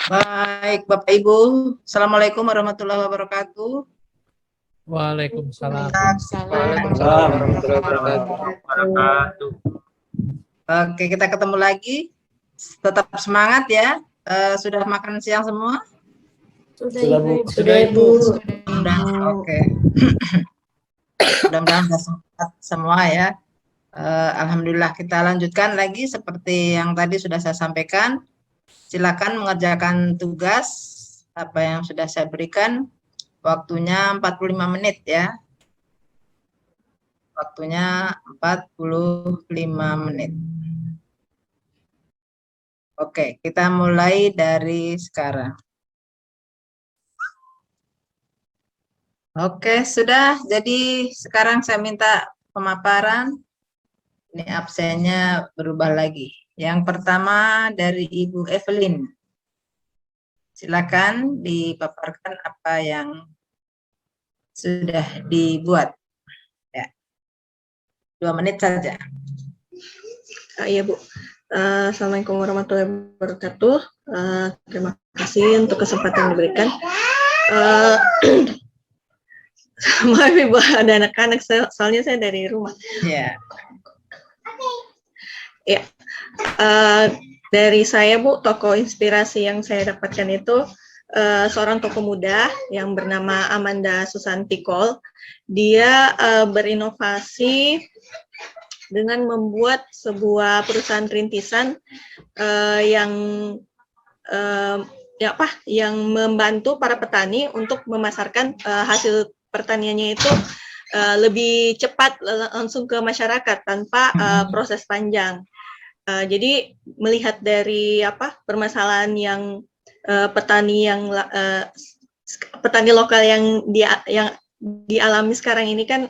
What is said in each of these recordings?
Baik, Bapak Ibu. Assalamualaikum warahmatullahi wabarakatuh. Waalaikumsalam. Waalaikumsalam warahmatullahi wabarakatuh. Oke, kita ketemu lagi. Tetap semangat ya. Sudah makan siang semua? Sudah, Bu. Sudah, Ibu. Oke. Mudah-mudahan sudah sehat semua ya. Alhamdulillah, kita lanjutkan lagi seperti yang tadi sudah saya sampaikan. Silakan mengerjakan tugas apa yang sudah saya berikan. Waktunya 45 menit ya. Waktunya 45 menit. Oke, kita mulai dari sekarang. Oke, sudah. Jadi sekarang saya minta pemaparan. Ini absennya berubah lagi. Yang pertama dari Ibu Evelyn. Silakan dipaparkan apa yang sudah dibuat. Ya. 2 menit saja. Iya, Bu. Assalamualaikum warahmatullahi wabarakatuh. Terima kasih untuk kesempatan yang diberikan. Maaf Ibu, ada anak-anak, soalnya saya dari rumah. Ya. Ya, dari saya Bu, tokoh inspirasi yang saya dapatkan itu seorang tokoh muda yang bernama Amanda Susanti Cole. Dia berinovasi dengan membuat sebuah perusahaan rintisan yang membantu para petani untuk memasarkan hasil pertaniannya itu lebih cepat langsung ke masyarakat tanpa proses panjang. Jadi melihat dari permasalahan yang petani lokal yang dialami sekarang ini kan,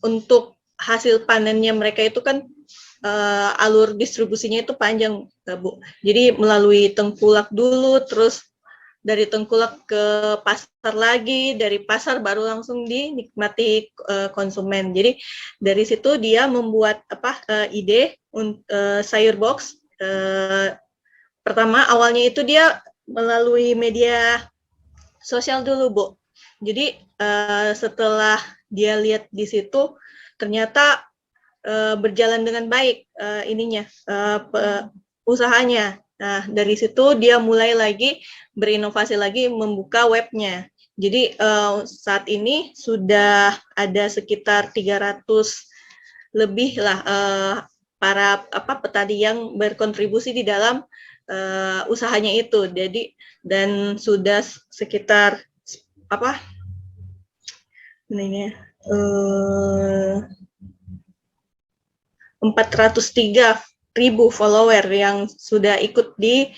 untuk hasil panennya mereka itu kan alur distribusinya itu panjang, Bu. Jadi melalui tengkulak dulu, terus dari tengkulak ke pasar lagi, dari pasar baru langsung dinikmati konsumen. Jadi dari situ dia membuat ide sayur box. Pertama awalnya itu dia melalui media sosial dulu, Bu. Jadi setelah dia lihat di situ ternyata berjalan dengan baik usahanya. Nah, dari situ dia mulai lagi berinovasi lagi membuka webnya. Jadi saat ini sudah ada sekitar 300 lebih lah para petani yang berkontribusi di dalam usahanya itu. Jadi dan sudah sekitar 403.000 follower yang sudah ikut di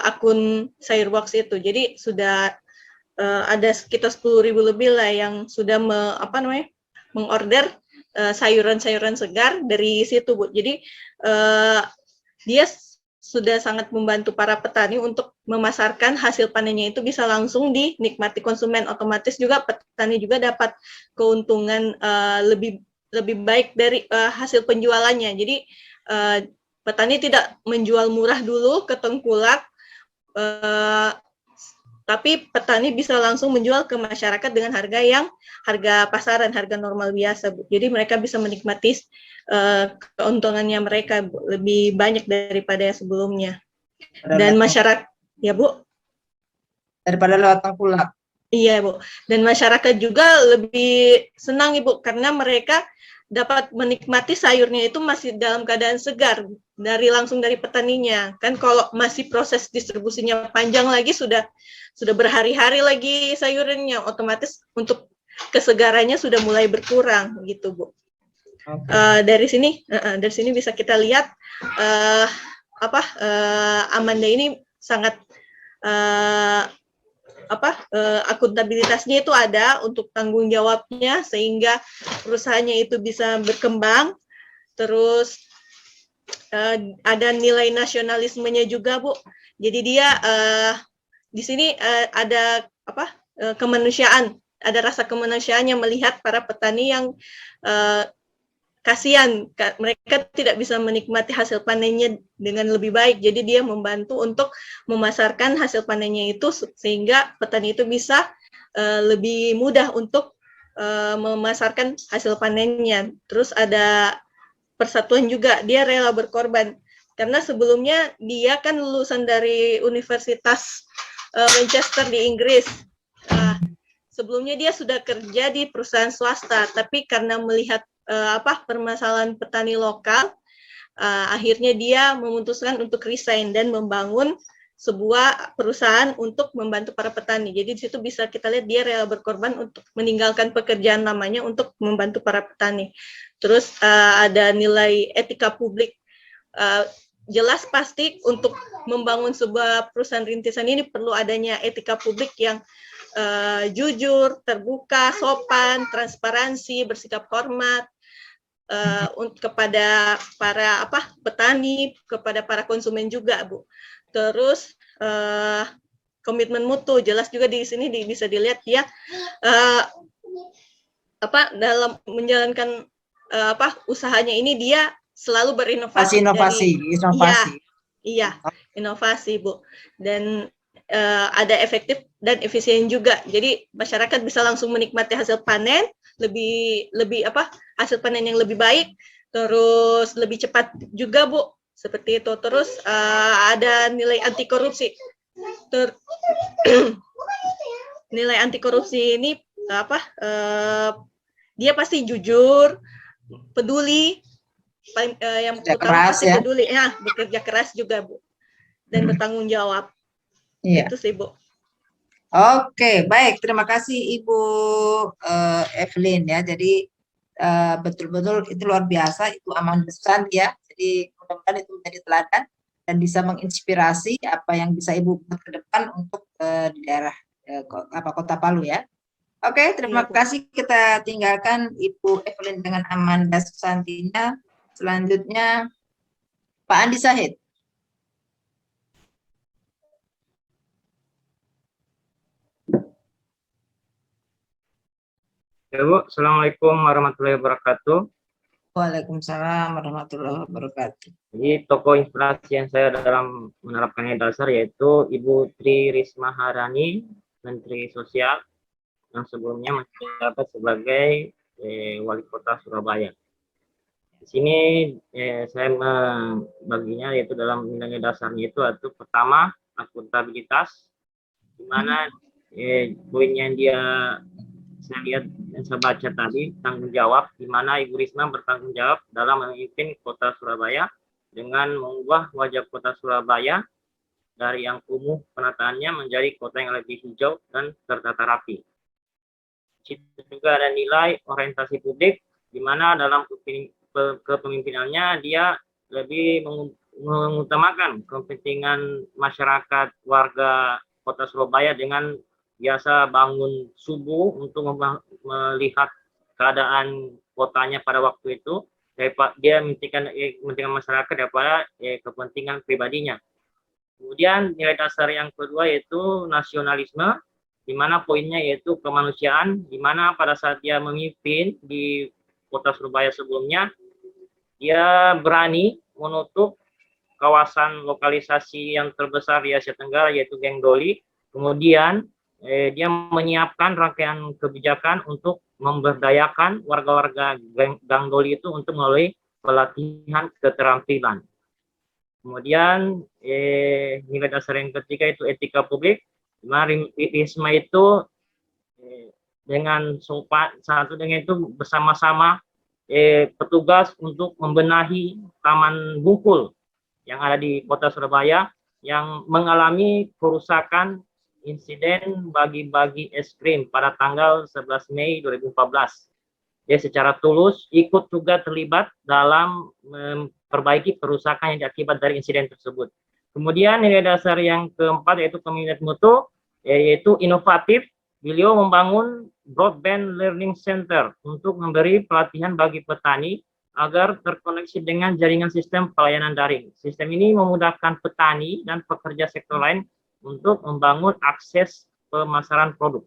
akun Sayurbox itu. Jadi sudah ada sekitar 10.000 lebih lah yang sudah mengorder sayuran-sayuran segar dari situ, Bu. Jadi dia sudah sangat membantu para petani untuk memasarkan hasil panennya itu bisa langsung dinikmati konsumen. Otomatis juga petani juga dapat keuntungan lebih baik dari hasil penjualannya. Jadi petani tidak menjual murah dulu ke tengkulak, tapi petani bisa langsung menjual ke masyarakat dengan harga pasaran, harga normal biasa, Bu. Jadi mereka bisa menikmati keuntungannya mereka, Bu, lebih banyak daripada sebelumnya. Dan masyarakat, ya Bu? Daripada lewat tengkulak. Iya, Bu. Dan masyarakat juga lebih senang, Ibu, karena mereka dapat menikmati sayurnya itu masih dalam keadaan segar langsung dari petaninya. Kan kalau masih proses distribusinya panjang lagi, sudah berhari-hari lagi sayurannya, otomatis untuk kesegarannya sudah mulai berkurang gitu, Bu. Okay. Dari sini bisa kita lihat Amanda ini sangat akuntabilitasnya itu ada untuk tanggung jawabnya sehingga perusahaannya itu bisa berkembang. Terus ada nilai nasionalismenya juga, Bu. Jadi dia di sini ada kemanusiaan, ada rasa kemanusiaan yang melihat para petani yang kasihan mereka tidak bisa menikmati hasil panennya dengan lebih baik. Jadi dia membantu untuk memasarkan hasil panennya itu sehingga petani itu bisa lebih mudah untuk memasarkan hasil panennya. Terus ada persatuan juga, dia rela berkorban karena sebelumnya dia kan lulusan dari Universitas Manchester di Inggris. Sebelumnya dia sudah kerja di perusahaan swasta, tapi karena melihat permasalahan petani lokal, akhirnya dia memutuskan untuk resign dan membangun sebuah perusahaan untuk membantu para petani. Jadi di situ bisa kita lihat dia rela berkorban untuk meninggalkan pekerjaan lamanya untuk membantu para petani. Terus ada nilai etika publik. Jelas pasti untuk membangun sebuah perusahaan rintisan ini perlu adanya etika publik yang jujur, terbuka, sopan, transparansi, bersikap hormat kepada para petani, kepada para konsumen juga, Bu. Terus komitmen mutu, jelas juga di sini bisa dilihat ya dalam menjalankan usahanya ini dia selalu berinovasi. Inovasi. Iya, inovasi, Bu. Dan ada efektif dan efisien juga. Jadi masyarakat bisa langsung menikmati hasil panen, lebih hasil panen yang lebih baik, terus lebih cepat juga, Bu. Seperti itu. Terus ada nilai anti korupsi. Nilai anti korupsi ini dia pasti jujur, peduli, yang utama pasti peduli, bekerja keras juga, Bu, dan bertanggung jawab. Iya. Itu sih, Bu. Oke, baik. Terima kasih Ibu Evelyn ya. Jadi betul-betul itu luar biasa, itu aman besar ya. Jadi mudah-mudahan itu menjadi teladan dan bisa menginspirasi apa yang bisa Ibu buat ke depan untuk di daerah Kota Palu ya. Oke, terima kasih. Kita tinggalkan Ibu Evelyn dengan Amanda Susantinya. Selanjutnya Pak Andi Sahid. Ya, Bu. Assalamualaikum warahmatullahi wabarakatuh. Waalaikumsalam warahmatullahi wabarakatuh. Jadi tokoh inspirasi yang saya dalam menerapkan nilai dasar yaitu Ibu Tri Risma Harani, Menteri Sosial, yang sebelumnya menjabat sebagai Wali Kota Surabaya. Di sini saya membaginya yaitu dalam nilai dasarnya itu pertama akuntabilitas, di mana poin yang saya lihat dan saya baca tadi tanggung jawab, di mana Ibu Risma bertanggung jawab dalam memimpin Kota Surabaya dengan mengubah wajah Kota Surabaya dari yang kumuh penataannya menjadi kota yang lebih hijau dan tertata rapi. Itu juga ada nilai orientasi publik, di mana dalam kepemimpinannya dia lebih mengutamakan kepentingan masyarakat warga Kota Surabaya dengan biasa bangun subuh untuk melihat keadaan kotanya pada waktu itu. Dia mementingkan kepentingan masyarakat daripada kepentingan pribadinya. Kemudian nilai dasar yang kedua yaitu nasionalisme, di mana poinnya yaitu kemanusiaan, di mana pada saat dia memimpin di Kota Surabaya sebelumnya, dia berani menutup kawasan lokalisasi yang terbesar di Asia Tenggara yaitu Geng Doli. Kemudian dia menyiapkan rangkaian kebijakan untuk memberdayakan warga-warga Gang Doli itu untuk melalui pelatihan keterampilan. Kemudian nilai dasar yang ketiga itu etika publik. Risma itu dengan sopan satu dengan itu bersama-sama petugas untuk membenahi Taman Bungkul yang ada di Kota Surabaya yang mengalami kerusakan insiden bagi-bagi es krim pada tanggal 11 Mei 2014. Dia secara tulus ikut juga terlibat dalam memperbaiki kerusakan yang akibat dari insiden tersebut. Kemudian nilai dasar yang keempat yaitu komitmen mutu, yaitu inovatif. Beliau membangun Broadband Learning Center untuk memberi pelatihan bagi petani agar terkoneksi dengan jaringan sistem pelayanan daring. Sistem ini memudahkan petani dan pekerja sektor lain untuk membangun akses pemasaran produk.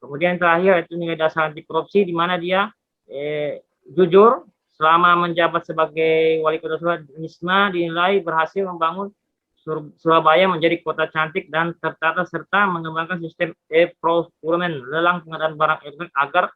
Kemudian terakhir itu nilai dasar anti korupsi, di mana dia jujur, selama menjabat sebagai wali kota Surabaya, Risma dinilai berhasil membangun Surabaya menjadi kota cantik dan tertata serta mengembangkan sistem e-procurement, lelang pengadaan barang elektronik agar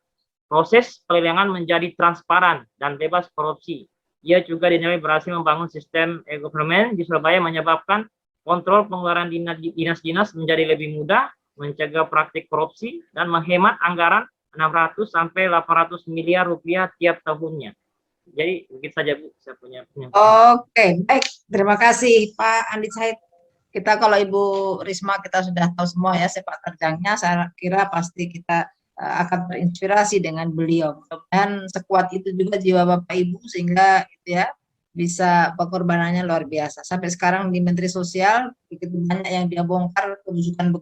proses pelelangan menjadi transparan dan bebas korupsi. Ia juga dinilai berhasil membangun sistem e-government di Surabaya, menyebabkan kontrol pengeluaran dinas-dinas menjadi lebih mudah, mencegah praktik korupsi, dan menghemat anggaran 600 sampai 800 miliar rupiah tiap tahunnya. Jadi begitu saja Bu, saya punya penyampaian. Oke, baik. Terima kasih Pak Andi Said. Kita kalau Ibu Risma kita sudah tahu semua ya sepak terjangnya. Saya kira pasti kita akan terinspirasi dengan beliau. Dan sekuat itu juga jiwa Bapak Ibu sehingga gitu ya bisa pengorbanannya luar biasa. Sampai sekarang di Menteri Sosial begitu banyak yang dia bongkar kebusukan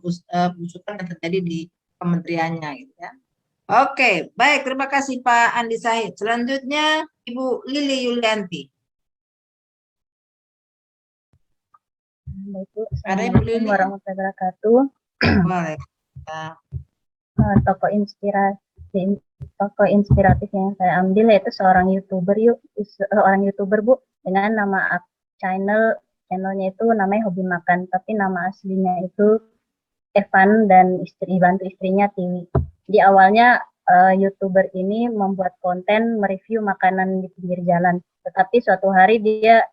yang terjadi di kementeriannya gitu ya. Oke, baik. Terima kasih Pak Andi Said. Selanjutnya Ibu Lili Yulianti. Assalamualaikum warahmatullahi wabarakatuh. Tokoh inspiratif yang saya ambil yaitu seorang YouTuber Bu, dengan nama channelnya itu namanya Hobi Makan, tapi nama aslinya itu Evan dan bantu istrinya Tiwi. Di awalnya YouTuber ini membuat konten mereview makanan di pinggir jalan, tetapi suatu hari dia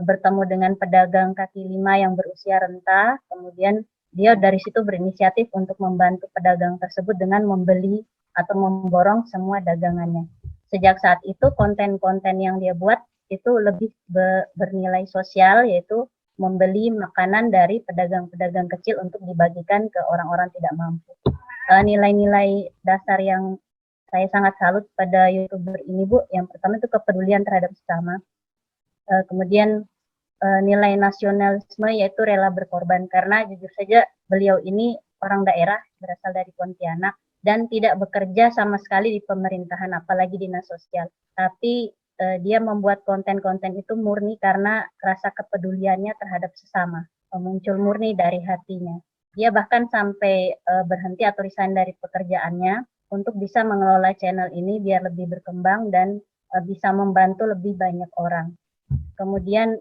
bertemu dengan pedagang kaki lima yang berusia renta, kemudian dia dari situ berinisiatif untuk membantu pedagang tersebut dengan membeli atau memborong semua dagangannya. Sejak saat itu konten-konten yang dia buat itu lebih bernilai sosial, yaitu membeli makanan dari pedagang-pedagang kecil untuk dibagikan ke orang-orang tidak mampu. Nilai-nilai dasar yang saya sangat salut pada YouTuber ini Bu, yang pertama itu kepedulian terhadap sesama. Kemudian nilai nasionalisme, yaitu rela berkorban, karena jujur saja beliau ini orang daerah berasal dari Pontianak dan tidak bekerja sama sekali di pemerintahan apalagi dinas sosial, tapi dia membuat konten-konten itu murni karena rasa kepeduliannya terhadap sesama, muncul murni dari hatinya. Dia bahkan sampai berhenti atau resign dari pekerjaannya untuk bisa mengelola channel ini biar lebih berkembang dan bisa membantu lebih banyak orang. Kemudian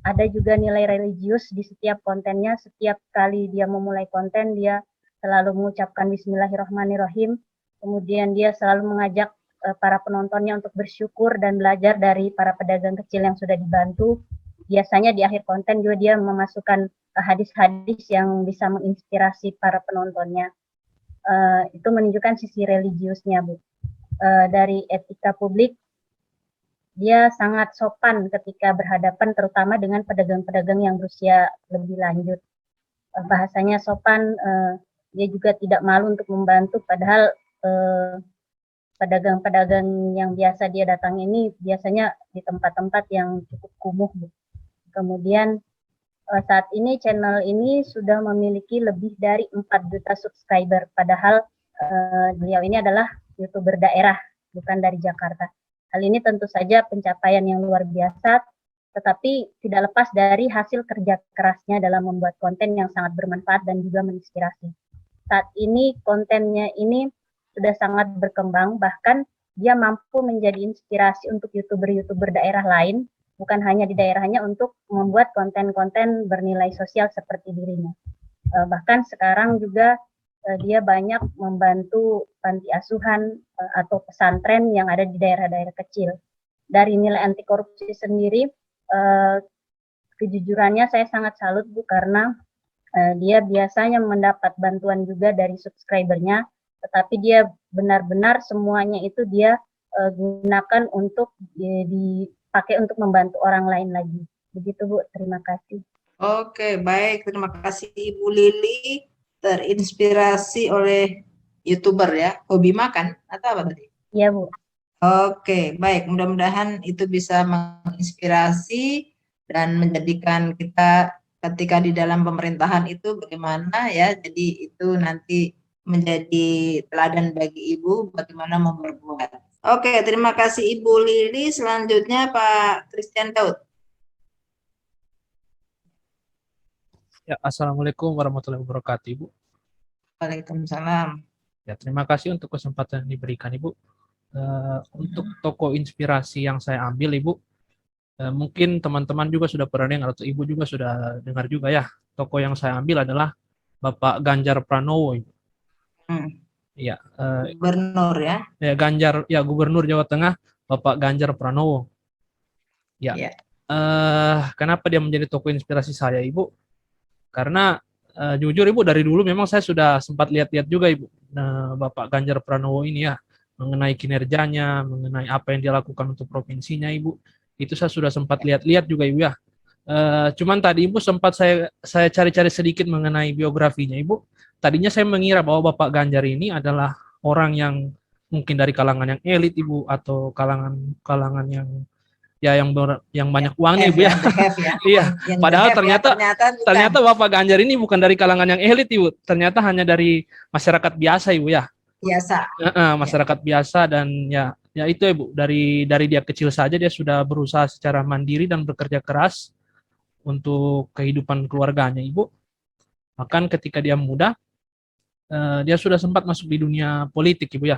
ada juga nilai religius di setiap kontennya. Setiap kali dia memulai konten, dia selalu mengucapkan Bismillahirrahmanirrahim. Kemudian dia selalu mengajak para penontonnya untuk bersyukur dan belajar dari para pedagang kecil yang sudah dibantu. Biasanya di akhir konten juga dia memasukkan hadis-hadis yang bisa menginspirasi para penontonnya. Itu menunjukkan sisi religiusnya, Bu. Dari etika publik, dia sangat sopan ketika berhadapan terutama dengan pedagang-pedagang yang berusia lebih lanjut. Bahasanya sopan, dia juga tidak malu untuk membantu, padahal pedagang-pedagang yang biasa dia datang ini biasanya di tempat-tempat yang cukup kumuh. Kemudian saat ini channel ini sudah memiliki lebih dari 4 juta subscriber, padahal beliau ini adalah YouTuber daerah, bukan dari Jakarta. Hal ini tentu saja pencapaian yang luar biasa, tetapi tidak lepas dari hasil kerja kerasnya dalam membuat konten yang sangat bermanfaat dan juga menginspirasi. Saat ini kontennya ini sudah sangat berkembang, bahkan dia mampu menjadi inspirasi untuk YouTuber-YouTuber daerah lain, bukan hanya di daerahnya, untuk membuat konten-konten bernilai sosial seperti dirinya. Bahkan sekarang juga dia banyak membantu panti asuhan atau pesantren yang ada di daerah-daerah kecil. Dari nilai anti korupsi sendiri, kejujurannya saya sangat salut Bu, karena dia biasanya mendapat bantuan juga dari subscribernya, tetapi dia benar-benar semuanya itu dia gunakan untuk dipakai untuk membantu orang lain lagi. Begitu Bu, terima kasih. Oke, baik, terima kasih Ibu Lili. Terinspirasi oleh YouTuber ya, Hobi Makan atau apa tadi? Iya Bu. Oke, baik, mudah-mudahan itu bisa menginspirasi dan menjadikan kita ketika di dalam pemerintahan itu bagaimana ya, jadi itu nanti menjadi teladan bagi Ibu bagaimana memperbuat. Oke, terima kasih Ibu Lili. Selanjutnya Pak Christian Daud. Ya, Assalamualaikum warahmatullahi wabarakatuh, Ibu. Waalaikumsalam. Ya, terima kasih untuk kesempatan yang diberikan, Ibu. Untuk tokoh inspirasi yang saya ambil, Ibu, mungkin teman-teman juga sudah pernah dengar atau Ibu juga sudah dengar juga ya. Tokoh yang saya ambil adalah Bapak Ganjar Pranowo, Ibu. Ya, Gubernur ya. ya Ganjar, ya Gubernur Jawa Tengah, Bapak Ganjar Pranowo. Ya, Iya. kenapa dia menjadi tokoh inspirasi saya, Ibu? Karena jujur Ibu, dari dulu memang saya sudah sempat lihat-lihat juga Ibu, Bapak Ganjar Pranowo ini ya, mengenai kinerjanya, mengenai apa yang dia lakukan untuk provinsinya Ibu. Itu saya sudah sempat lihat-lihat juga Ibu ya. Cuman tadi Ibu sempat saya cari-cari sedikit mengenai biografinya Ibu. Tadinya saya mengira bahwa Bapak Ganjar ini adalah orang yang mungkin dari kalangan yang elit Ibu, atau kalangan yang banyak uangnya Ibu ya. The have ya. Iya, Yang padahal the have ya, ternyata Bapak Ganjar ini bukan dari kalangan yang elit Ibu. Ternyata hanya dari masyarakat biasa Ibu ya. biasa. Masyarakat biasa, dan ya itu Ibu, dari dia kecil saja dia sudah berusaha secara mandiri dan bekerja keras untuk kehidupan keluarganya Ibu. Bahkan ketika dia muda, dia sudah sempat masuk di dunia politik Ibu ya.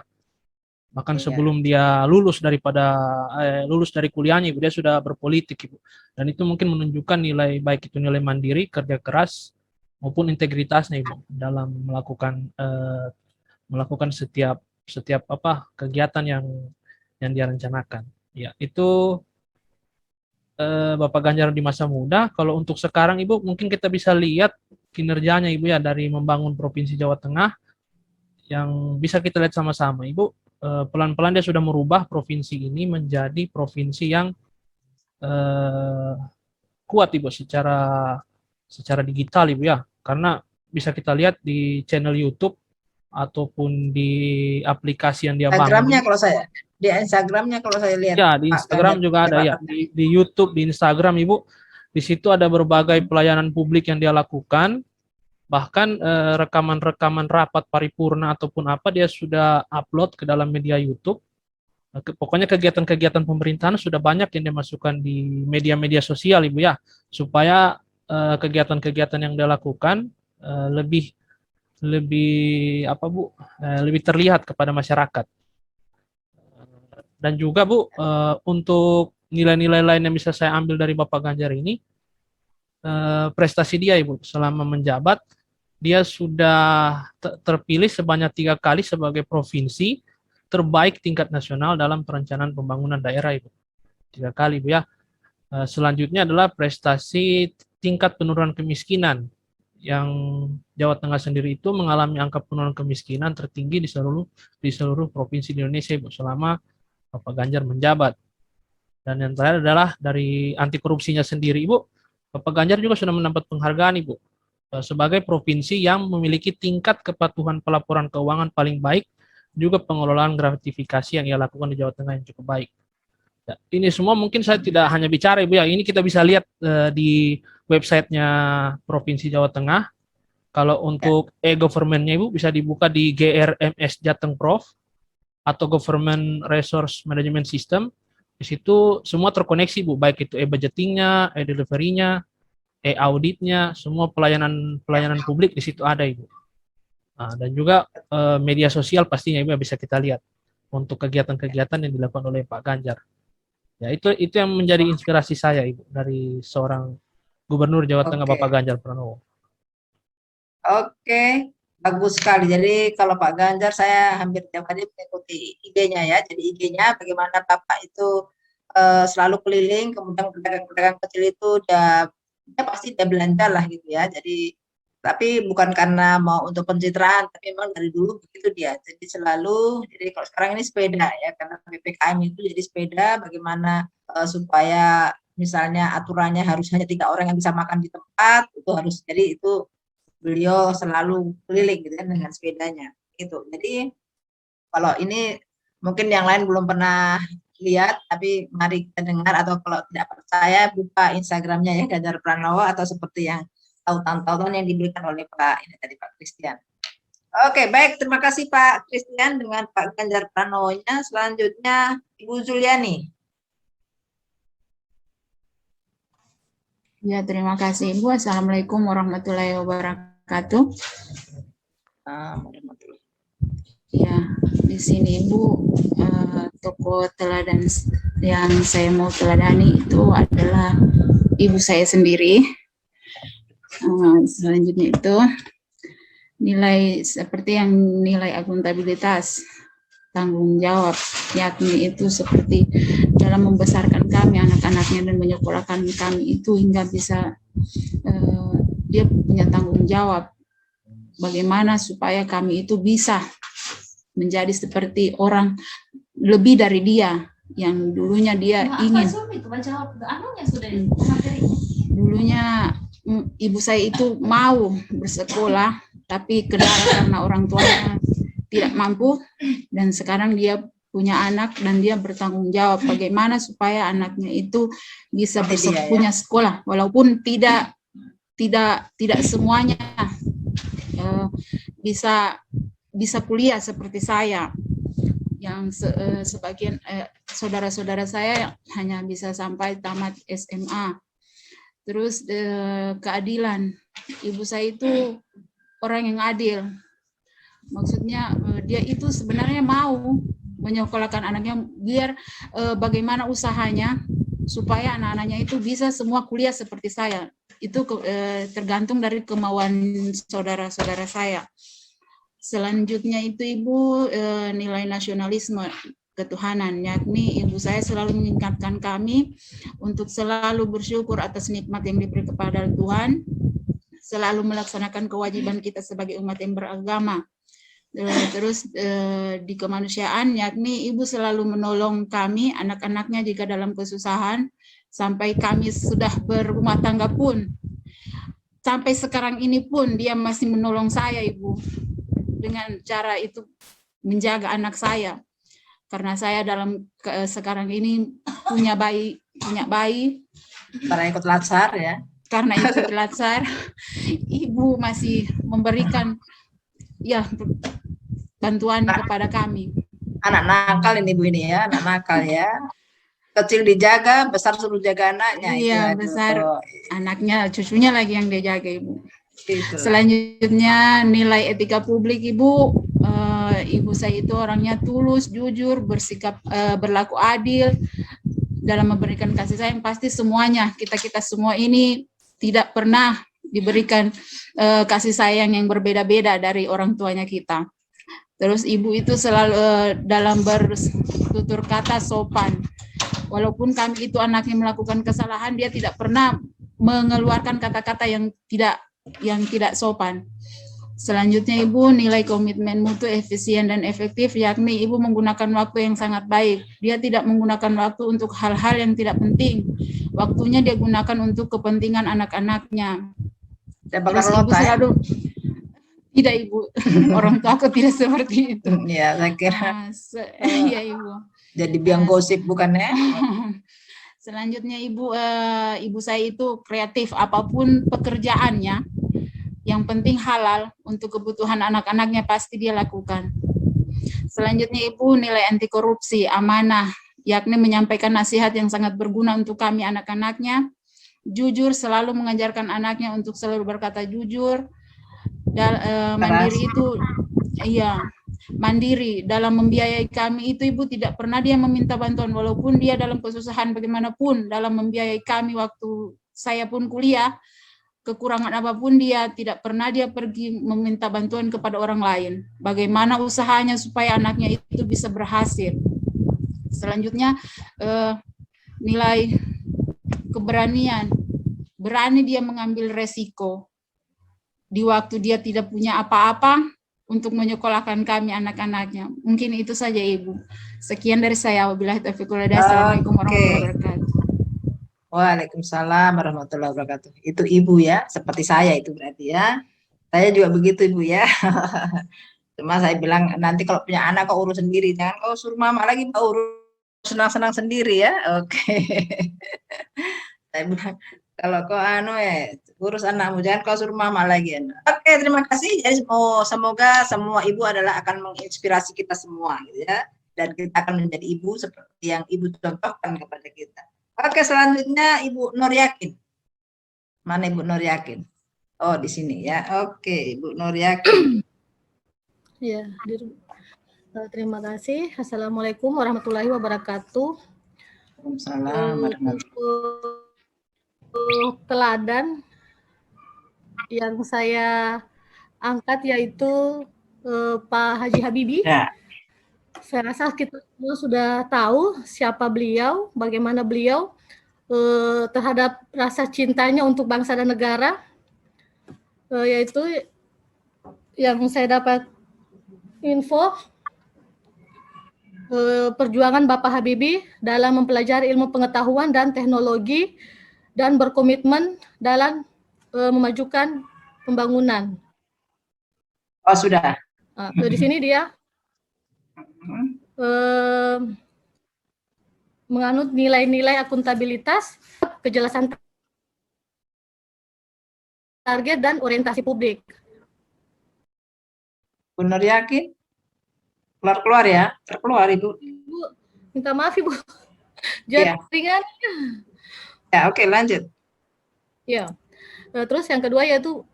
Bahkan Iya. sebelum dia lulus dari kuliahnya Ibu, dia sudah berpolitik Ibu. Dan itu mungkin menunjukkan nilai, baik itu nilai mandiri, kerja keras, maupun integritasnya Ibu dalam melakukan setiap kegiatan yang dia rencanakan. Ya, itu Bapak Ganjar di masa muda. Kalau untuk sekarang Ibu, mungkin kita bisa lihat kinerjanya Ibu ya, dari membangun Provinsi Jawa Tengah yang bisa kita lihat sama-sama Ibu. Pelan-pelan dia sudah merubah provinsi ini menjadi provinsi yang kuat Ibu secara digital Ibu ya. Karena bisa kita lihat di channel YouTube ataupun di aplikasi yang dia bangun. Di Instagramnya kalau saya lihat. Ya, di Instagram juga ada ya. Di YouTube, di Instagram Ibu. Di situ ada berbagai pelayanan publik yang dia lakukan. Bahkan rekaman-rekaman rapat paripurna ataupun apa dia sudah upload ke dalam media YouTube. Pokoknya kegiatan-kegiatan pemerintahan sudah banyak yang dia masukkan di media-media sosial Ibu ya, supaya kegiatan-kegiatan yang dia lakukan lebih terlihat kepada masyarakat. Dan juga Bu, untuk nilai-nilai lain yang bisa saya ambil dari Bapak Ganjar ini, prestasi dia Ibu selama menjabat, dia sudah terpilih sebanyak 3 kali sebagai provinsi terbaik tingkat nasional dalam perencanaan pembangunan daerah Ibu. 3 kali Ibu ya. Selanjutnya adalah prestasi tingkat penurunan kemiskinan, yang Jawa Tengah sendiri itu mengalami angka penurunan kemiskinan tertinggi di seluruh provinsi di Indonesia Ibu selama Bapak Ganjar menjabat. Dan yang terakhir adalah dari anti korupsinya sendiri Ibu, Bapak Ganjar juga sudah mendapat penghargaan Ibu sebagai provinsi yang memiliki tingkat kepatuhan pelaporan keuangan paling baik, juga pengelolaan gratifikasi yang ia lakukan di Jawa Tengah yang cukup baik. Ya, ini semua mungkin saya tidak hanya bicara Ibu ya, ini kita bisa lihat di websitenya Provinsi Jawa Tengah. Kalau untuk e-government-nya Ibu bisa dibuka di GRMS Jateng Prof atau Government Resource Management System. Di situ semua terkoneksi Bu, baik itu e-budgeting-nya, e-delivery-nya, e-auditnya, semua pelayanan publik di situ ada Ibu. Nah, dan juga media sosial pastinya Ibu bisa kita lihat untuk kegiatan-kegiatan yang dilakukan oleh Pak Ganjar. Ya, itu yang menjadi inspirasi saya Ibu dari seorang Gubernur Jawa Tengah Bapak Ganjar Pranowo. Oke, bagus sekali. Jadi kalau Pak Ganjar saya hampir tiap hari mengikuti IG-nya ya. Jadi IG-nya bagaimana Bapak itu selalu keliling, kemudian pedagang-pedagang kecil itu dia pasti dia belanja lah gitu ya. Jadi tapi bukan karena mau untuk pencitraan, tapi memang dari dulu begitu dia. Jadi jadi kalau sekarang ini sepeda ya, karena PPKM itu jadi sepeda, bagaimana supaya misalnya aturannya harus hanya 3 orang yang bisa makan di tempat, itu harus, jadi itu beliau selalu keliling gitu kan dengan sepedanya. Gitu. Jadi kalau ini mungkin yang lain belum pernah lihat, tapi mari kita dengar, atau kalau tidak percaya buka Instagramnya ya Ganjar Pranowo, atau seperti yang tautan-tautan yang diberikan oleh Pak Christian. Oke, baik, terima kasih Pak Christian dengan Pak Ganjar Pranowo-nya. Selanjutnya Ibu Zuliani. Ya, terima kasih Ibu. Assalamualaikum warahmatullahi wabarakatuh. Ya, di sini Ibu, tokoh teladan yang saya mau teladani itu adalah ibu saya sendiri. Selanjutnya itu nilai seperti yang nilai akuntabilitas, tanggung jawab, yakni itu seperti dalam membesarkan kami anak-anaknya dan menyekolahkan kami itu hingga bisa dia punya tanggung jawab bagaimana supaya kami itu bisa menjadi seperti orang lebih dari dia yang dulunya dia ingin. Dulunya ibu saya itu mau bersekolah, tapi kendala karena orang tuanya tidak mampu, dan sekarang dia punya anak dan dia bertanggung jawab bagaimana supaya anaknya itu bisa punya sekolah, walaupun tidak semuanya bisa kuliah seperti saya, yang sebagian saudara-saudara saya hanya bisa sampai tamat SMA. Terus keadilan, ibu saya itu orang yang adil. Maksudnya dia itu sebenarnya mau menyekolahkan anaknya biar bagaimana usahanya supaya anak-anaknya itu bisa semua kuliah seperti saya. Itu tergantung dari kemauan saudara-saudara saya. Selanjutnya itu Ibu, nilai nasionalisme ketuhanan, yakni ibu saya selalu mengingatkan kami untuk selalu bersyukur atas nikmat yang diberi kepada Tuhan, selalu melaksanakan kewajiban kita sebagai umat yang beragama. Terus di kemanusiaan, yakni ibu selalu menolong kami, anak-anaknya jika dalam kesusahan, sampai kami sudah berumah tangga pun, sampai sekarang ini pun dia masih menolong saya, Ibu, dengan cara itu menjaga anak saya. Karena saya dalam sekarang ini punya bayi karena ikut latsar ya. Karena ikut latsar, ibu masih memberikan ya bantuan kepada kami. Anak nakal ini Bu ini ya, anak nakal ya. Kecil dijaga, besar suruh jaga anaknya. Iya, besar anaknya, cucunya lagi yang dia jaga, Ibu. Itulah. Selanjutnya nilai etika publik, Ibu. Ibu saya itu orangnya tulus, jujur, bersikap berlaku adil dalam memberikan kasih sayang. Pasti semuanya kita semua ini tidak pernah diberikan kasih sayang yang berbeda-beda dari orang tuanya kita. Terus ibu itu selalu dalam bertutur kata sopan. Walaupun kami itu anaknya melakukan kesalahan, dia tidak pernah mengeluarkan kata-kata yang tidak sopan. Selanjutnya Ibu, nilai komitmen mutu efisien dan efektif, yakni Ibu menggunakan waktu yang sangat baik. Dia tidak menggunakan waktu untuk hal-hal yang tidak penting. Waktunya dia gunakan untuk kepentingan anak-anaknya. Terus Ibu selalu tidak, Ibu. Orang tua aku tidak seperti itu. Ya, saya kira. Iya, Ibu. Jadi biang gosip bukannya? Selanjutnya ibu saya itu kreatif, apapun pekerjaannya, yang penting halal untuk kebutuhan anak-anaknya pasti dia lakukan. Selanjutnya Ibu, nilai anti korupsi, amanah, yakni menyampaikan nasihat yang sangat berguna untuk kami anak-anaknya. Jujur, selalu mengajarkan anaknya untuk selalu berkata jujur. Mandiri itu, iya, mandiri dalam membiayai kami itu Ibu tidak pernah dia meminta bantuan, walaupun dia dalam kesusahan bagaimanapun dalam membiayai kami waktu saya pun kuliah. Kekurangan apapun dia tidak pernah dia pergi meminta bantuan kepada orang lain. Bagaimana usahanya supaya anaknya itu bisa berhasil. Selanjutnya nilai keberanian. Berani dia mengambil resiko. Di waktu dia tidak punya apa-apa untuk menyekolahkan kami anak-anaknya. Mungkin itu saja Ibu. Sekian dari saya. Wabillahi taufiq wal hidayah. Assalamualaikum warahmatullahi wabarakatuh. Waalaikumsalam warahmatullahi wabarakatuh. Itu Ibu ya, seperti saya itu berarti ya. Saya juga begitu Ibu ya. Cuma saya bilang nanti kalau punya anak kok urus sendiri, jangan kau suruh mama lagi mau urus senang-senang sendiri ya. Oke. Saya bilang kalau kau urus anakmu, jangan kau suruh mama lagi. Oke, terima kasih. Jadi semoga semua ibu akan menginspirasi kita semua gitu ya. Dan kita akan menjadi ibu seperti yang Ibu contohkan kepada kita. Oke, selanjutnya Ibu Nur Yakin. Mana Ibu Nur Yakin? Oh, di sini ya. Oke, Ibu Nur Yakin. Ya, Terima kasih. Assalamualaikum warahmatullahi wabarakatuh. Waalaikumsalam warahmatullahi Untuk teladan yang saya angkat yaitu Pak Haji Habibie. Ya. Saya rasa kita semua sudah tahu siapa beliau, bagaimana beliau terhadap rasa cintanya untuk bangsa dan negara, yaitu yang saya dapat info perjuangan Bapak Habibie dalam mempelajari ilmu pengetahuan dan teknologi dan berkomitmen dalam memajukan pembangunan. Oh, sudah. Di sini dia menganut nilai-nilai akuntabilitas, kejelasan target, dan orientasi publik. Benar yakin? Keluar ya? Terkeluar, Ibu. Ibu, minta maaf Ibu. Iya. Jaringan. Ya, oke, lanjut. Ya. Terus yang kedua yaitu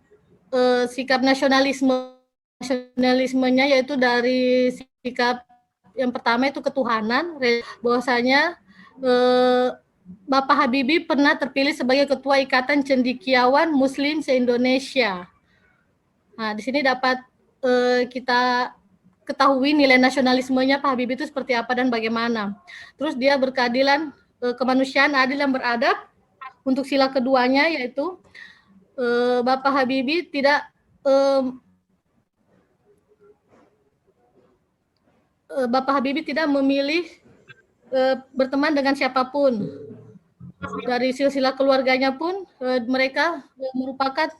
sikap nasionalismenya, yaitu dari sikap yang pertama itu ketuhanan, bahwasanya Bapak Habibie pernah terpilih sebagai Ketua Ikatan Cendekiawan Muslim se-Indonesia. Nah, di sini dapat kita ketahui nilai nasionalismenya Pak Habibie itu seperti apa dan bagaimana. Terus dia berkeadilan, kemanusiaan, adil dan beradab. Untuk sila keduanya yaitu Bapak Habibie tidak memilih berteman dengan siapapun. Dari silsilah keluarganya pun mereka merupakan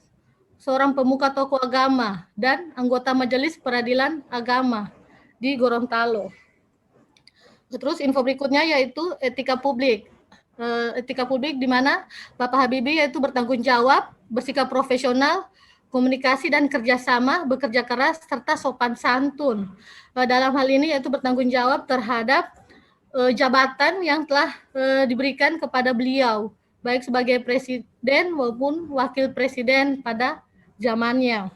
seorang pemuka tokoh agama dan anggota Majelis Peradilan Agama di Gorontalo. Terus info berikutnya yaitu etika publik. Etika publik di mana Bapak Habibie yaitu bertanggung jawab, bersikap profesional, komunikasi dan kerjasama, bekerja keras, serta sopan santun. Dalam hal ini yaitu bertanggung jawab terhadap jabatan yang telah diberikan kepada beliau, baik sebagai presiden maupun wakil presiden pada zamannya.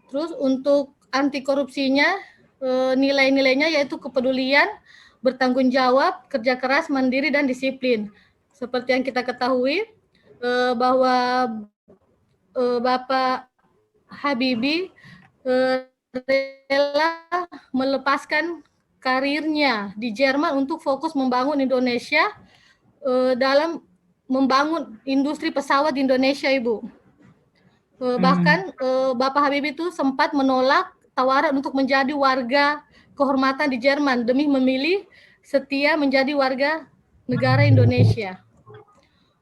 Terus untuk anti korupsinya, nilai-nilainya yaitu kepedulian, bertanggung jawab, kerja keras, mandiri, dan disiplin. Seperti yang kita ketahui bahwa Bapak Habibie rela melepaskan karirnya di Jerman untuk fokus membangun Indonesia dalam membangun industri pesawat di Indonesia, Ibu. Bahkan Bapak Habibie itu sempat menolak tawaran untuk menjadi warga kehormatan di Jerman demi memilih setia menjadi warga negara Indonesia.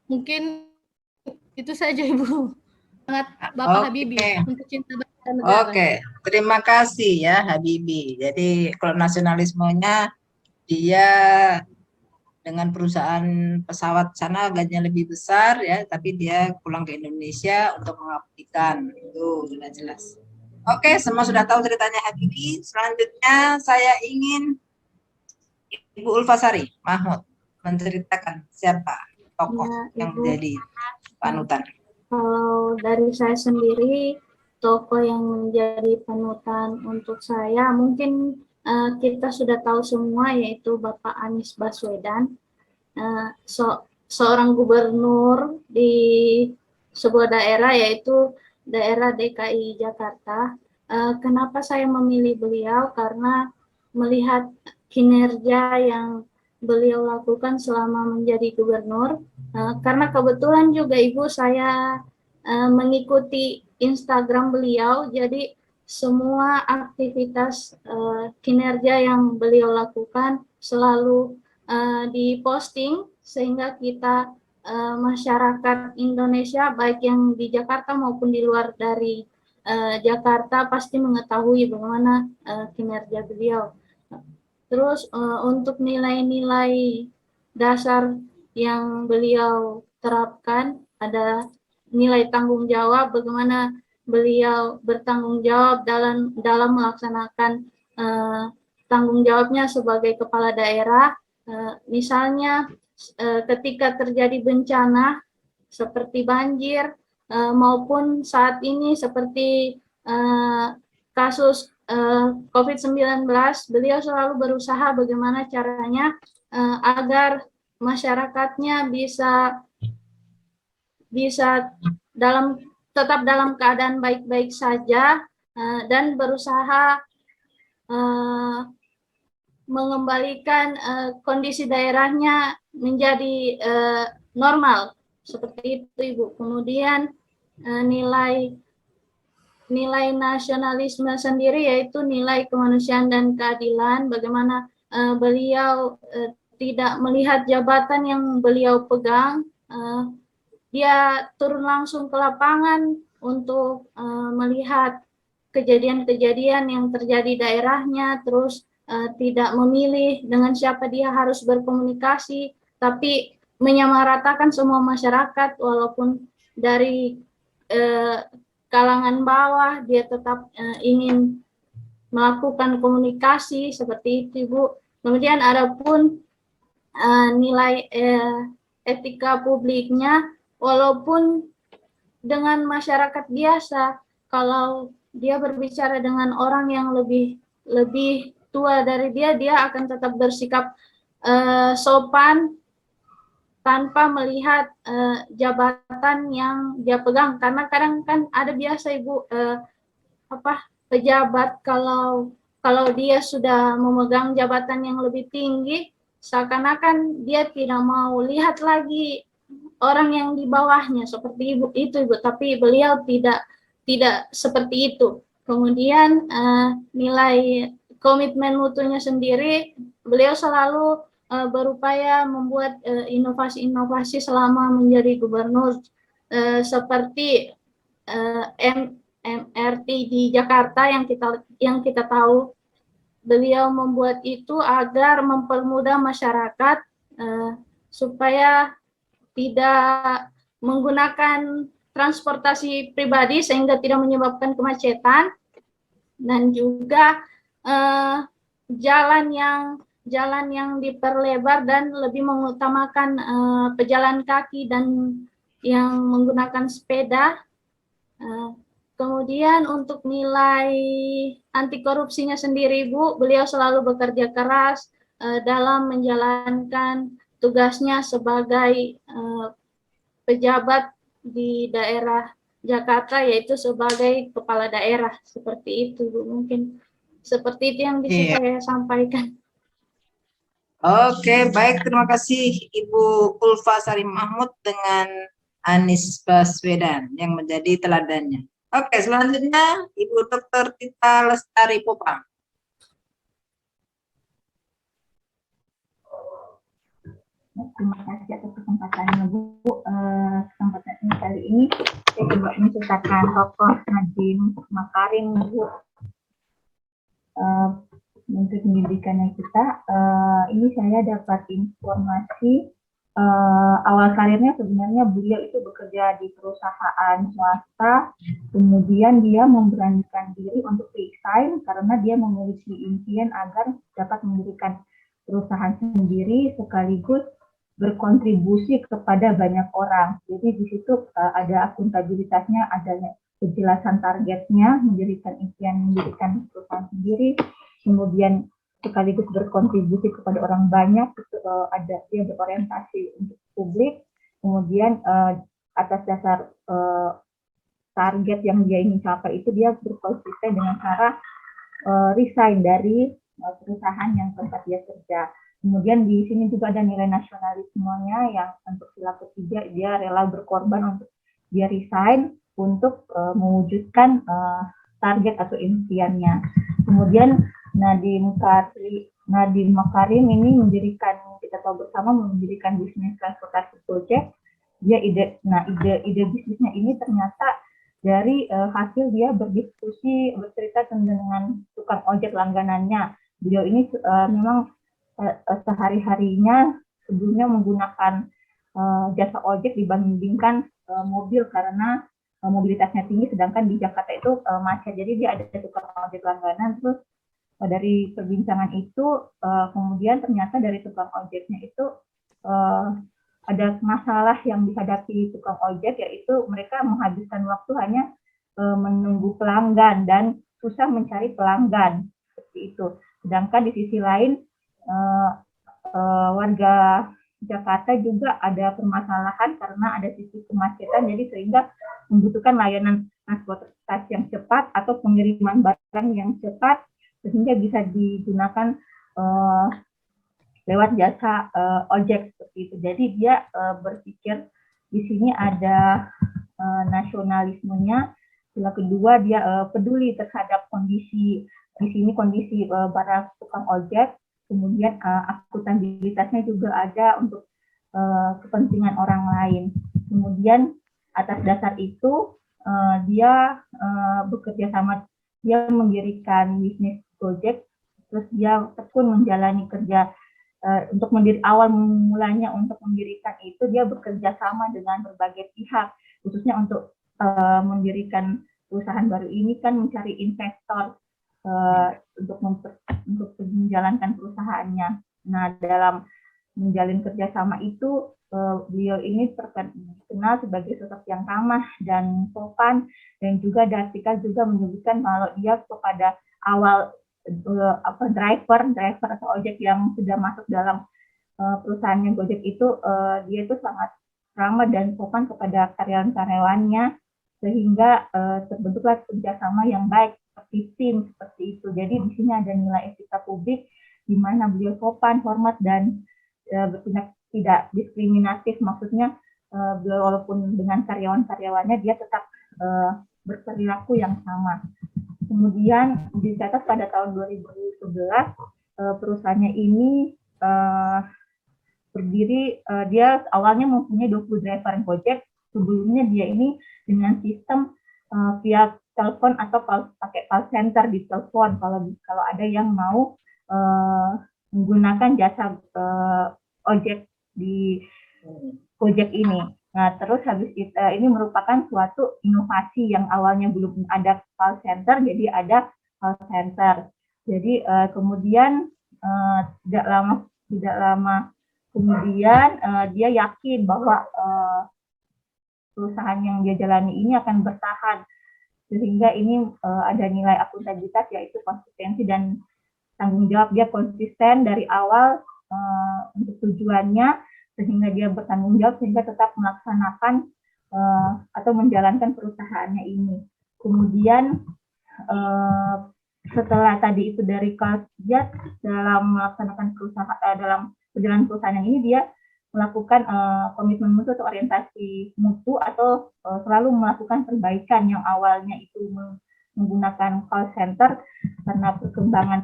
Mungkin itu saja Ibu. Sangat Bapak Habibie untuk cinta bangsa dan negara. Oke, terima kasih ya Habibie. Jadi kalau nasionalismenya dia dengan perusahaan pesawat sana gajinya lebih besar ya, tapi dia pulang ke Indonesia untuk mengabdikan. Itu sudah jelas. Oke, semua sudah tahu ceritanya Habibie. Selanjutnya saya ingin Ibu Ulfasari Mahmud menceritakan siapa tokoh yang menjadi panutan. Kalau dari saya sendiri, tokoh yang menjadi panutan untuk saya mungkin kita sudah tahu semua, yaitu Bapak Anies Baswedan, seorang gubernur di sebuah daerah, yaitu daerah DKI Jakarta. Kenapa saya memilih beliau? Karena melihat kinerja yang beliau lakukan selama menjadi gubernur. Karena kebetulan juga Ibu saya mengikuti Instagram beliau, jadi semua aktivitas kinerja yang beliau lakukan selalu diposting, sehingga kita masyarakat Indonesia baik yang di Jakarta maupun di luar dari Jakarta pasti mengetahui bagaimana kinerja beliau. Terus untuk nilai-nilai dasar yang beliau terapkan, ada nilai tanggung jawab, bagaimana beliau bertanggung jawab dalam melaksanakan tanggung jawabnya sebagai kepala daerah. Misalnya ketika terjadi bencana seperti banjir maupun saat ini seperti kasus COVID-19, beliau selalu berusaha bagaimana caranya agar masyarakatnya bisa tetap dalam keadaan baik-baik saja, dan berusaha mengembalikan kondisi daerahnya menjadi normal seperti itu, Ibu. Kemudian nilai nasionalisme sendiri yaitu nilai kemanusiaan dan keadilan, bagaimana beliau tidak melihat jabatan yang beliau pegang, dia turun langsung ke lapangan untuk melihat kejadian-kejadian yang terjadi di daerahnya, terus tidak memilih dengan siapa dia harus berkomunikasi, tapi menyamaratakan semua masyarakat, walaupun dari kalangan bawah dia tetap ingin melakukan komunikasi seperti itu, Ibu. Kemudian ada pun nilai etika publiknya, walaupun dengan masyarakat biasa, kalau dia berbicara dengan orang yang lebih tua dari dia akan tetap bersikap sopan tanpa melihat jabatan yang dia pegang, karena kadang kan ada biasa, Ibu, pejabat kalau dia sudah memegang jabatan yang lebih tinggi, seakan-akan dia tidak mau lihat lagi orang yang di bawahnya seperti itu, Ibu. Tapi beliau tidak seperti itu. Kemudian nilai komitmen mutunya sendiri, beliau selalu berupaya membuat inovasi-inovasi selama menjadi gubernur, seperti MRT di Jakarta yang kita tahu. Beliau membuat itu agar mempermudah masyarakat supaya tidak menggunakan transportasi pribadi sehingga tidak menyebabkan kemacetan, dan juga jalan yang diperlebar dan lebih mengutamakan pejalan kaki dan yang menggunakan sepeda. Kemudian untuk nilai anti korupsinya sendiri, Bu, beliau selalu bekerja keras dalam menjalankan tugasnya sebagai pejabat di daerah Jakarta, yaitu sebagai kepala daerah. Seperti itu, Bu. Mungkin seperti itu yang bisa saya sampaikan. Oke, baik. Terima kasih Ibu Ulfa Sari Mahmud dengan Anies Baswedan yang menjadi teladannya. Oke, selanjutnya Ibu Dr. Tita Lestari Popang. Terima kasih atas kesempatannya, Bu. Kesempatan ini kali ini saya coba menceritakan tokoh Nadiem Makarim, Bu. Untuk pendidikannya kita, ini saya dapat informasi awal karirnya sebenarnya beliau itu bekerja di perusahaan swasta, kemudian dia memberanikan diri untuk resign karena dia memiliki impian agar dapat mendirikan perusahaan sendiri sekaligus berkontribusi kepada banyak orang. Jadi di situ ada akuntabilitasnya, ada kejelasan targetnya, mendirikan impian mendirikan perusahaan sendiri, kemudian sekaligus berkontribusi kepada orang banyak, itu ada dia berorientasi untuk publik, kemudian atas dasar target yang dia ingin capai itu dia berkonsisten dengan cara resign dari perusahaan yang tempat dia kerja. Kemudian di sini juga ada nilai nasionalismenya yang untuk sila ketiga dia rela berkorban untuk dia resign untuk mewujudkan target atau impiannya. Kemudian Nadiem Makarim ini mendirikan, kita tahu bersama, mendirikan bisnis transportasi Gojek. Dia ide bisnisnya ini ternyata dari hasil dia berdiskusi, bercerita dengan tukang ojek langganannya. Beliau ini memang sehari-harinya sebelumnya menggunakan jasa ojek dibandingkan mobil karena mobilitasnya tinggi, sedangkan di Jakarta itu macet. Jadi dia ada tukang ojek langganan. Terus dari perbincangan itu kemudian ternyata dari tukang ojeknya itu ada masalah yang dihadapi tukang ojek, yaitu mereka menghabiskan waktu hanya menunggu pelanggan dan susah mencari pelanggan seperti itu. Sedangkan di sisi lain warga Jakarta juga ada permasalahan karena ada sisi kemacetan, jadi sehingga membutuhkan layanan transportasi yang cepat atau pengiriman barang yang cepat sehingga bisa digunakan lewat jasa ojek seperti itu. Jadi dia berpikir di sini ada nasionalismenya. Yang kedua, dia peduli terhadap kondisi di sini, kondisi para tukang ojek. Kemudian akuntabilitasnya juga ada untuk kepentingan orang lain. Kemudian atas dasar itu dia bekerja sama, dia mendirikan bisnis Gojek, terus dia tekun menjalani kerja untuk awal mulanya untuk mendirikan itu dia bekerja sama dengan berbagai pihak, khususnya untuk mendirikan perusahaan baru ini kan mencari investor untuk menjalankan perusahaannya. Nah, dalam menjalin kerjasama itu beliau ini terkenal sebagai sosok yang ramah dan sopan, dan juga Datika juga menyebutkan kalau dia kepada awal driver atau ojek yang sudah masuk dalam perusahaannya Gojek itu dia itu sangat ramah dan sopan kepada karyawan-karyawannya, sehingga terbentuklah kerjasama yang baik seperti tim seperti itu. Jadi di sini ada nilai etika publik di mana beliau sopan, hormat, dan bertindak tidak diskriminatif. Maksudnya beliau walaupun dengan karyawan-karyawannya dia tetap berperilaku yang sama. Kemudian dicatat pada tahun 2011 perusahaannya ini berdiri, dia awalnya mempunyai 20 driver Gojek. Sebelumnya dia ini dengan sistem via telepon atau pakai call center di telepon kalau ada yang mau menggunakan jasa ojek di Gojek ini. Nah, terus habis itu ini merupakan suatu inovasi yang awalnya belum ada call center, jadi ada call center. Jadi kemudian tidak lama kemudian dia yakin bahwa perusahaan yang dia jalani ini akan bertahan, sehingga ini ada nilai akuntabilitas yaitu konsistensi dan tanggung jawab. Dia konsisten dari awal untuk tujuannya, sehingga dia bertanggung jawab sehingga tetap melaksanakan atau menjalankan perusahaannya ini. Kemudian setelah tadi itu dari dia dalam melaksanakan dalam perjalanan perusahaan yang ini dia melakukan komitmen mutu atau orientasi mutu atau selalu melakukan perbaikan yang awalnya itu menggunakan call center karena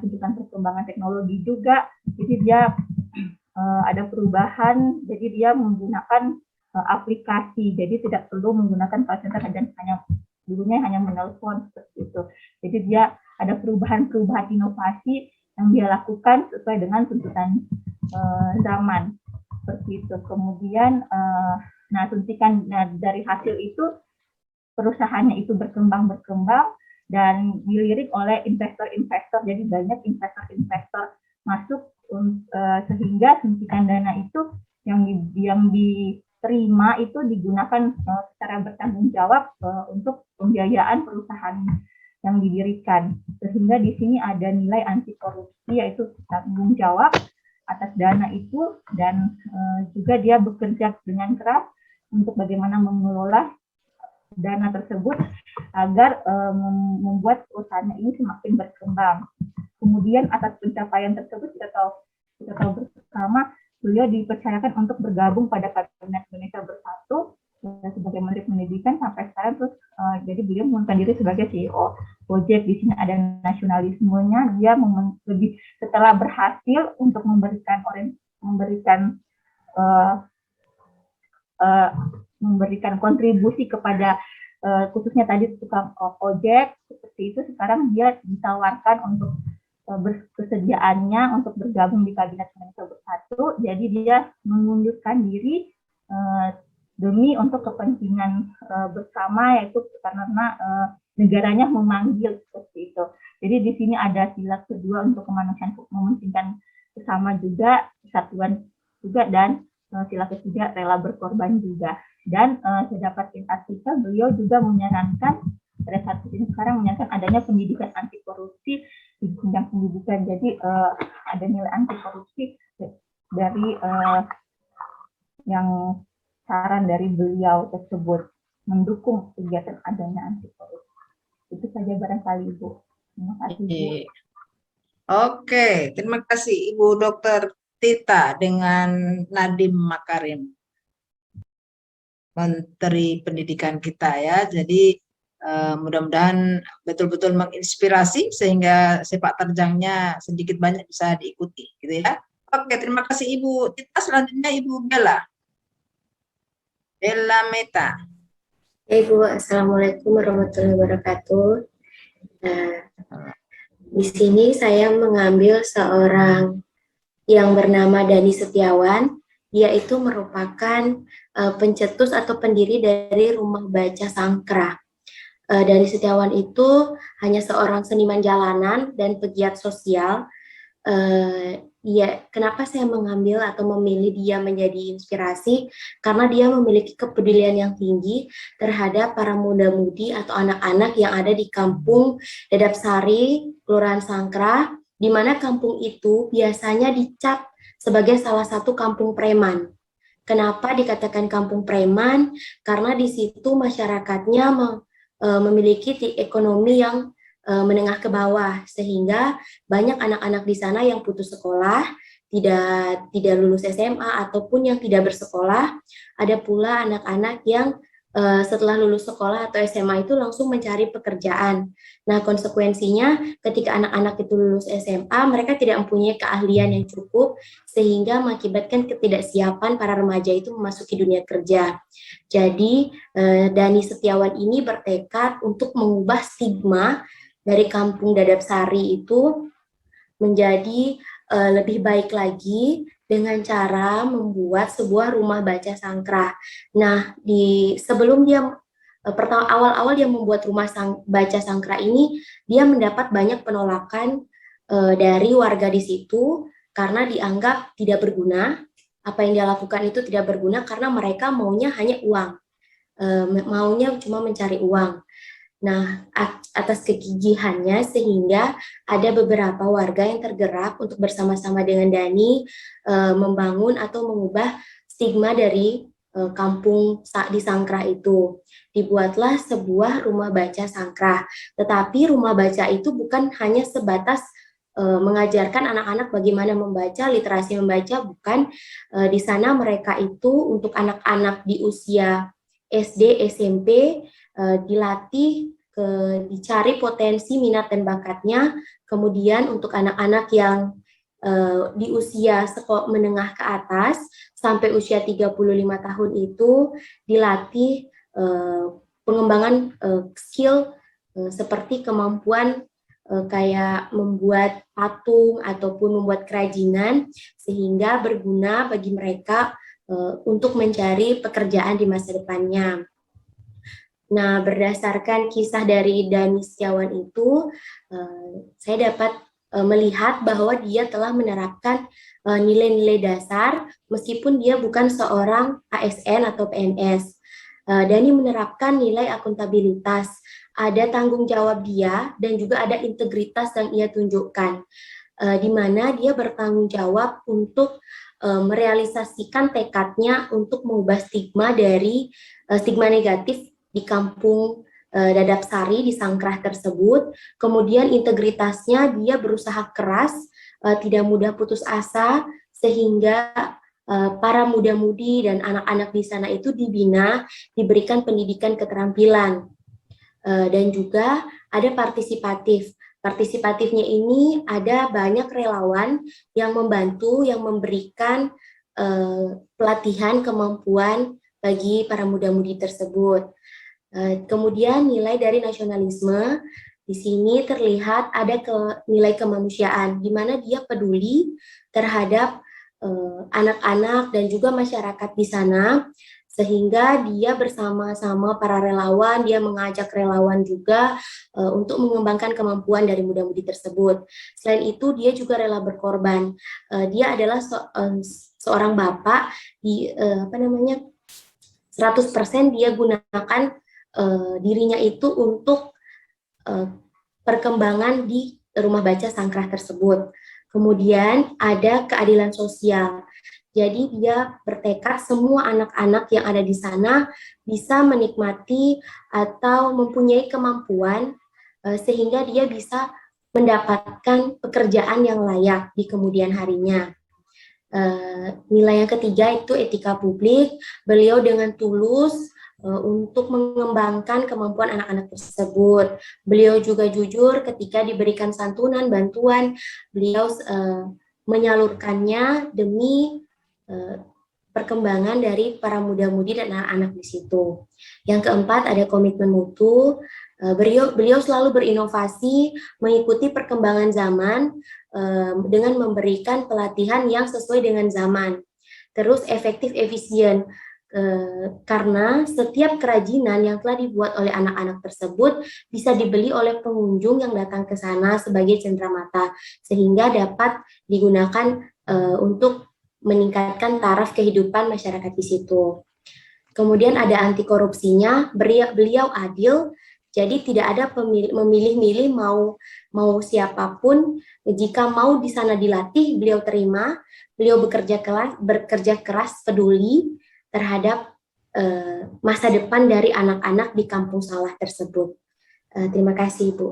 tuntutan perkembangan teknologi juga. Jadi dia ada perubahan, jadi dia menggunakan aplikasi, jadi tidak perlu menggunakan call center dan dulunya hanya menelpon seperti itu. Jadi dia ada perubahan inovasi yang dia lakukan sesuai dengan tuntutan zaman seperti itu. Kemudian suntikan dari hasil itu perusahaannya itu berkembang dan dilirik oleh investor-investor. Jadi banyak investor-investor masuk sehingga suntikan dana itu yang diterima itu digunakan secara bertanggung jawab untuk pembiayaan perusahaan yang didirikan. Sehingga di sini ada nilai anti korupsi yaitu tanggung jawab atas dana itu, dan juga dia bekerja dengan keras untuk bagaimana mengelola dana tersebut agar membuat perusahaannya ini semakin berkembang. Kemudian atas pencapaian tersebut kita tahu bersama beliau dipercayakan untuk bergabung pada Kabinet Indonesia Bersatu sebagai Menteri Pendidikan sampai sekarang. Terus jadi beliau mengundurkan diri sebagai CEO Gojek. Di sini ada nasionalismenya, dia lebih setelah berhasil untuk memberikan kontribusi kepada khususnya tadi tukang ojek seperti itu, sekarang dia ditawarkan untuk kesediaannya untuk bergabung di Kabinet Indonesia Bersatu. Jadi dia mengundurkan diri demi untuk kepentingan bersama, yaitu karena negaranya memanggil seperti itu. Jadi di sini ada sila kedua untuk kemanusiaan, mementingkan bersama juga, kesatuan juga, dan sila ketiga rela berkorban juga. Dan saya dapat informasi beliau juga menyarankan pada saat ini sekarang menyarankan adanya pendidikan anti korupsi di bidang pendidikan. Jadi ada nilai anti korupsi dari yang saran dari beliau tersebut mendukung kegiatan adanya anti korupsi. Itu saja barangkali Ibu. Terima kasih Bu. Oke, terima kasih Ibu Dr. Tita dengan Nadiem Makarim, Menteri Pendidikan kita ya. Jadi mudah-mudahan betul-betul menginspirasi sehingga sepak terjangnya sedikit banyak bisa diikuti, gitu ya. Oke, terima kasih Ibu Tita. Selanjutnya Ibu Bella. Bella Meta. Ibu, Assalamualaikum warahmatullahi wabarakatuh. Di sini saya mengambil seorang yang bernama Dani Setiawan. Dia itu merupakan pencetus atau pendiri dari Rumah Baca Sangkrah. Dani Setiawan itu hanya seorang seniman jalanan dan pegiat sosial. Kenapa saya mengambil atau memilih dia menjadi inspirasi? Karena dia memiliki kepedulian yang tinggi terhadap para muda-mudi atau anak-anak yang ada di kampung Dadap Sari, Kelurahan Sangkrah, di mana kampung itu biasanya dicap sebagai salah satu kampung preman. Kenapa dikatakan kampung preman? Karena di situ masyarakatnya memiliki ekonomi yang menengah ke bawah, sehingga banyak anak-anak di sana yang putus sekolah, tidak lulus SMA ataupun yang tidak bersekolah. Ada pula anak-anak yang setelah lulus sekolah atau SMA itu langsung mencari pekerjaan. Nah, konsekuensinya ketika anak-anak itu lulus SMA, mereka tidak mempunyai keahlian yang cukup sehingga mengakibatkan ketidaksiapan para remaja itu memasuki dunia kerja. Jadi, Dani Setiawan ini bertekad untuk mengubah stigma dari kampung Dadap Sari itu menjadi lebih baik lagi dengan cara membuat sebuah rumah baca sangkrah. Nah, sebelum dia awal-awal dia membuat rumah baca sangkrah ini, dia mendapat banyak penolakan dari warga di situ karena dianggap tidak berguna. Apa yang dia lakukan itu tidak berguna karena mereka maunya hanya uang, maunya cuma mencari uang. Nah, atas kegigihannya sehingga ada beberapa warga yang tergerak untuk bersama-sama dengan Dani membangun atau mengubah stigma dari kampung di Sangkrah itu. Dibuatlah sebuah rumah baca Sangkrah. Tetapi rumah baca itu bukan hanya sebatas mengajarkan anak-anak bagaimana membaca, literasi membaca, bukan. Di sana mereka itu untuk anak-anak di usia SD, SMP, dilatih, dicari potensi minat dan bakatnya. Kemudian untuk anak-anak yang di usia menengah ke atas sampai usia 35 tahun itu dilatih pengembangan skill seperti kemampuan kayak membuat patung ataupun membuat kerajinan sehingga berguna bagi mereka untuk mencari pekerjaan di masa depannya. Nah, berdasarkan kisah dari Dani Setiawan itu, saya dapat melihat bahwa dia telah menerapkan nilai-nilai dasar meskipun dia bukan seorang ASN atau PNS. Dani menerapkan nilai akuntabilitas, ada tanggung jawab dia dan juga ada integritas yang ia tunjukkan, di mana dia bertanggung jawab untuk merealisasikan tekadnya untuk mengubah stigma dari stigma negatif di kampung Dadap Sari di Sangkrah tersebut. Kemudian integritasnya dia berusaha keras, tidak mudah putus asa, sehingga para muda-mudi dan anak-anak di sana itu dibina, diberikan pendidikan keterampilan. Dan juga ada partisipatif. Partisipatifnya ini ada banyak relawan yang membantu, yang memberikan pelatihan kemampuan bagi para muda-mudi tersebut. Kemudian nilai dari nasionalisme, di sini terlihat ada nilai kemanusiaan, di mana dia peduli terhadap anak-anak dan juga masyarakat di sana, sehingga dia bersama-sama para relawan, dia mengajak relawan juga untuk mengembangkan kemampuan dari muda-mudi tersebut. Selain itu, dia juga rela berkorban. Dia adalah seorang bapak, 100% dia gunakan dirinya itu untuk perkembangan di rumah baca Sangkrah tersebut. Kemudian ada keadilan sosial. Jadi dia bertekad semua anak-anak yang ada di sana bisa menikmati atau mempunyai kemampuan sehingga dia bisa mendapatkan pekerjaan yang layak di kemudian harinya. Nilai yang ketiga itu etika publik. Beliau dengan tulus untuk mengembangkan kemampuan anak-anak tersebut. Beliau juga jujur ketika diberikan santunan, bantuan, beliau menyalurkannya demi perkembangan dari para muda-mudi dan anak-anak di situ. Yang keempat ada komitmen mutu. Beliau selalu berinovasi, mengikuti perkembangan zaman dengan memberikan pelatihan yang sesuai dengan zaman. Terus efektif efisien. Karena setiap kerajinan yang telah dibuat oleh anak-anak tersebut bisa dibeli oleh pengunjung yang datang ke sana sebagai cenderamata, sehingga dapat digunakan untuk meningkatkan taraf kehidupan masyarakat di situ. Kemudian ada anti korupsinya, beliau adil, jadi tidak ada memilih-milih mau siapapun. Jika mau di sana dilatih, beliau terima. Beliau bekerja keras, peduli terhadap masa depan dari anak-anak di Kampung Sawah tersebut. Terima kasih, Ibu.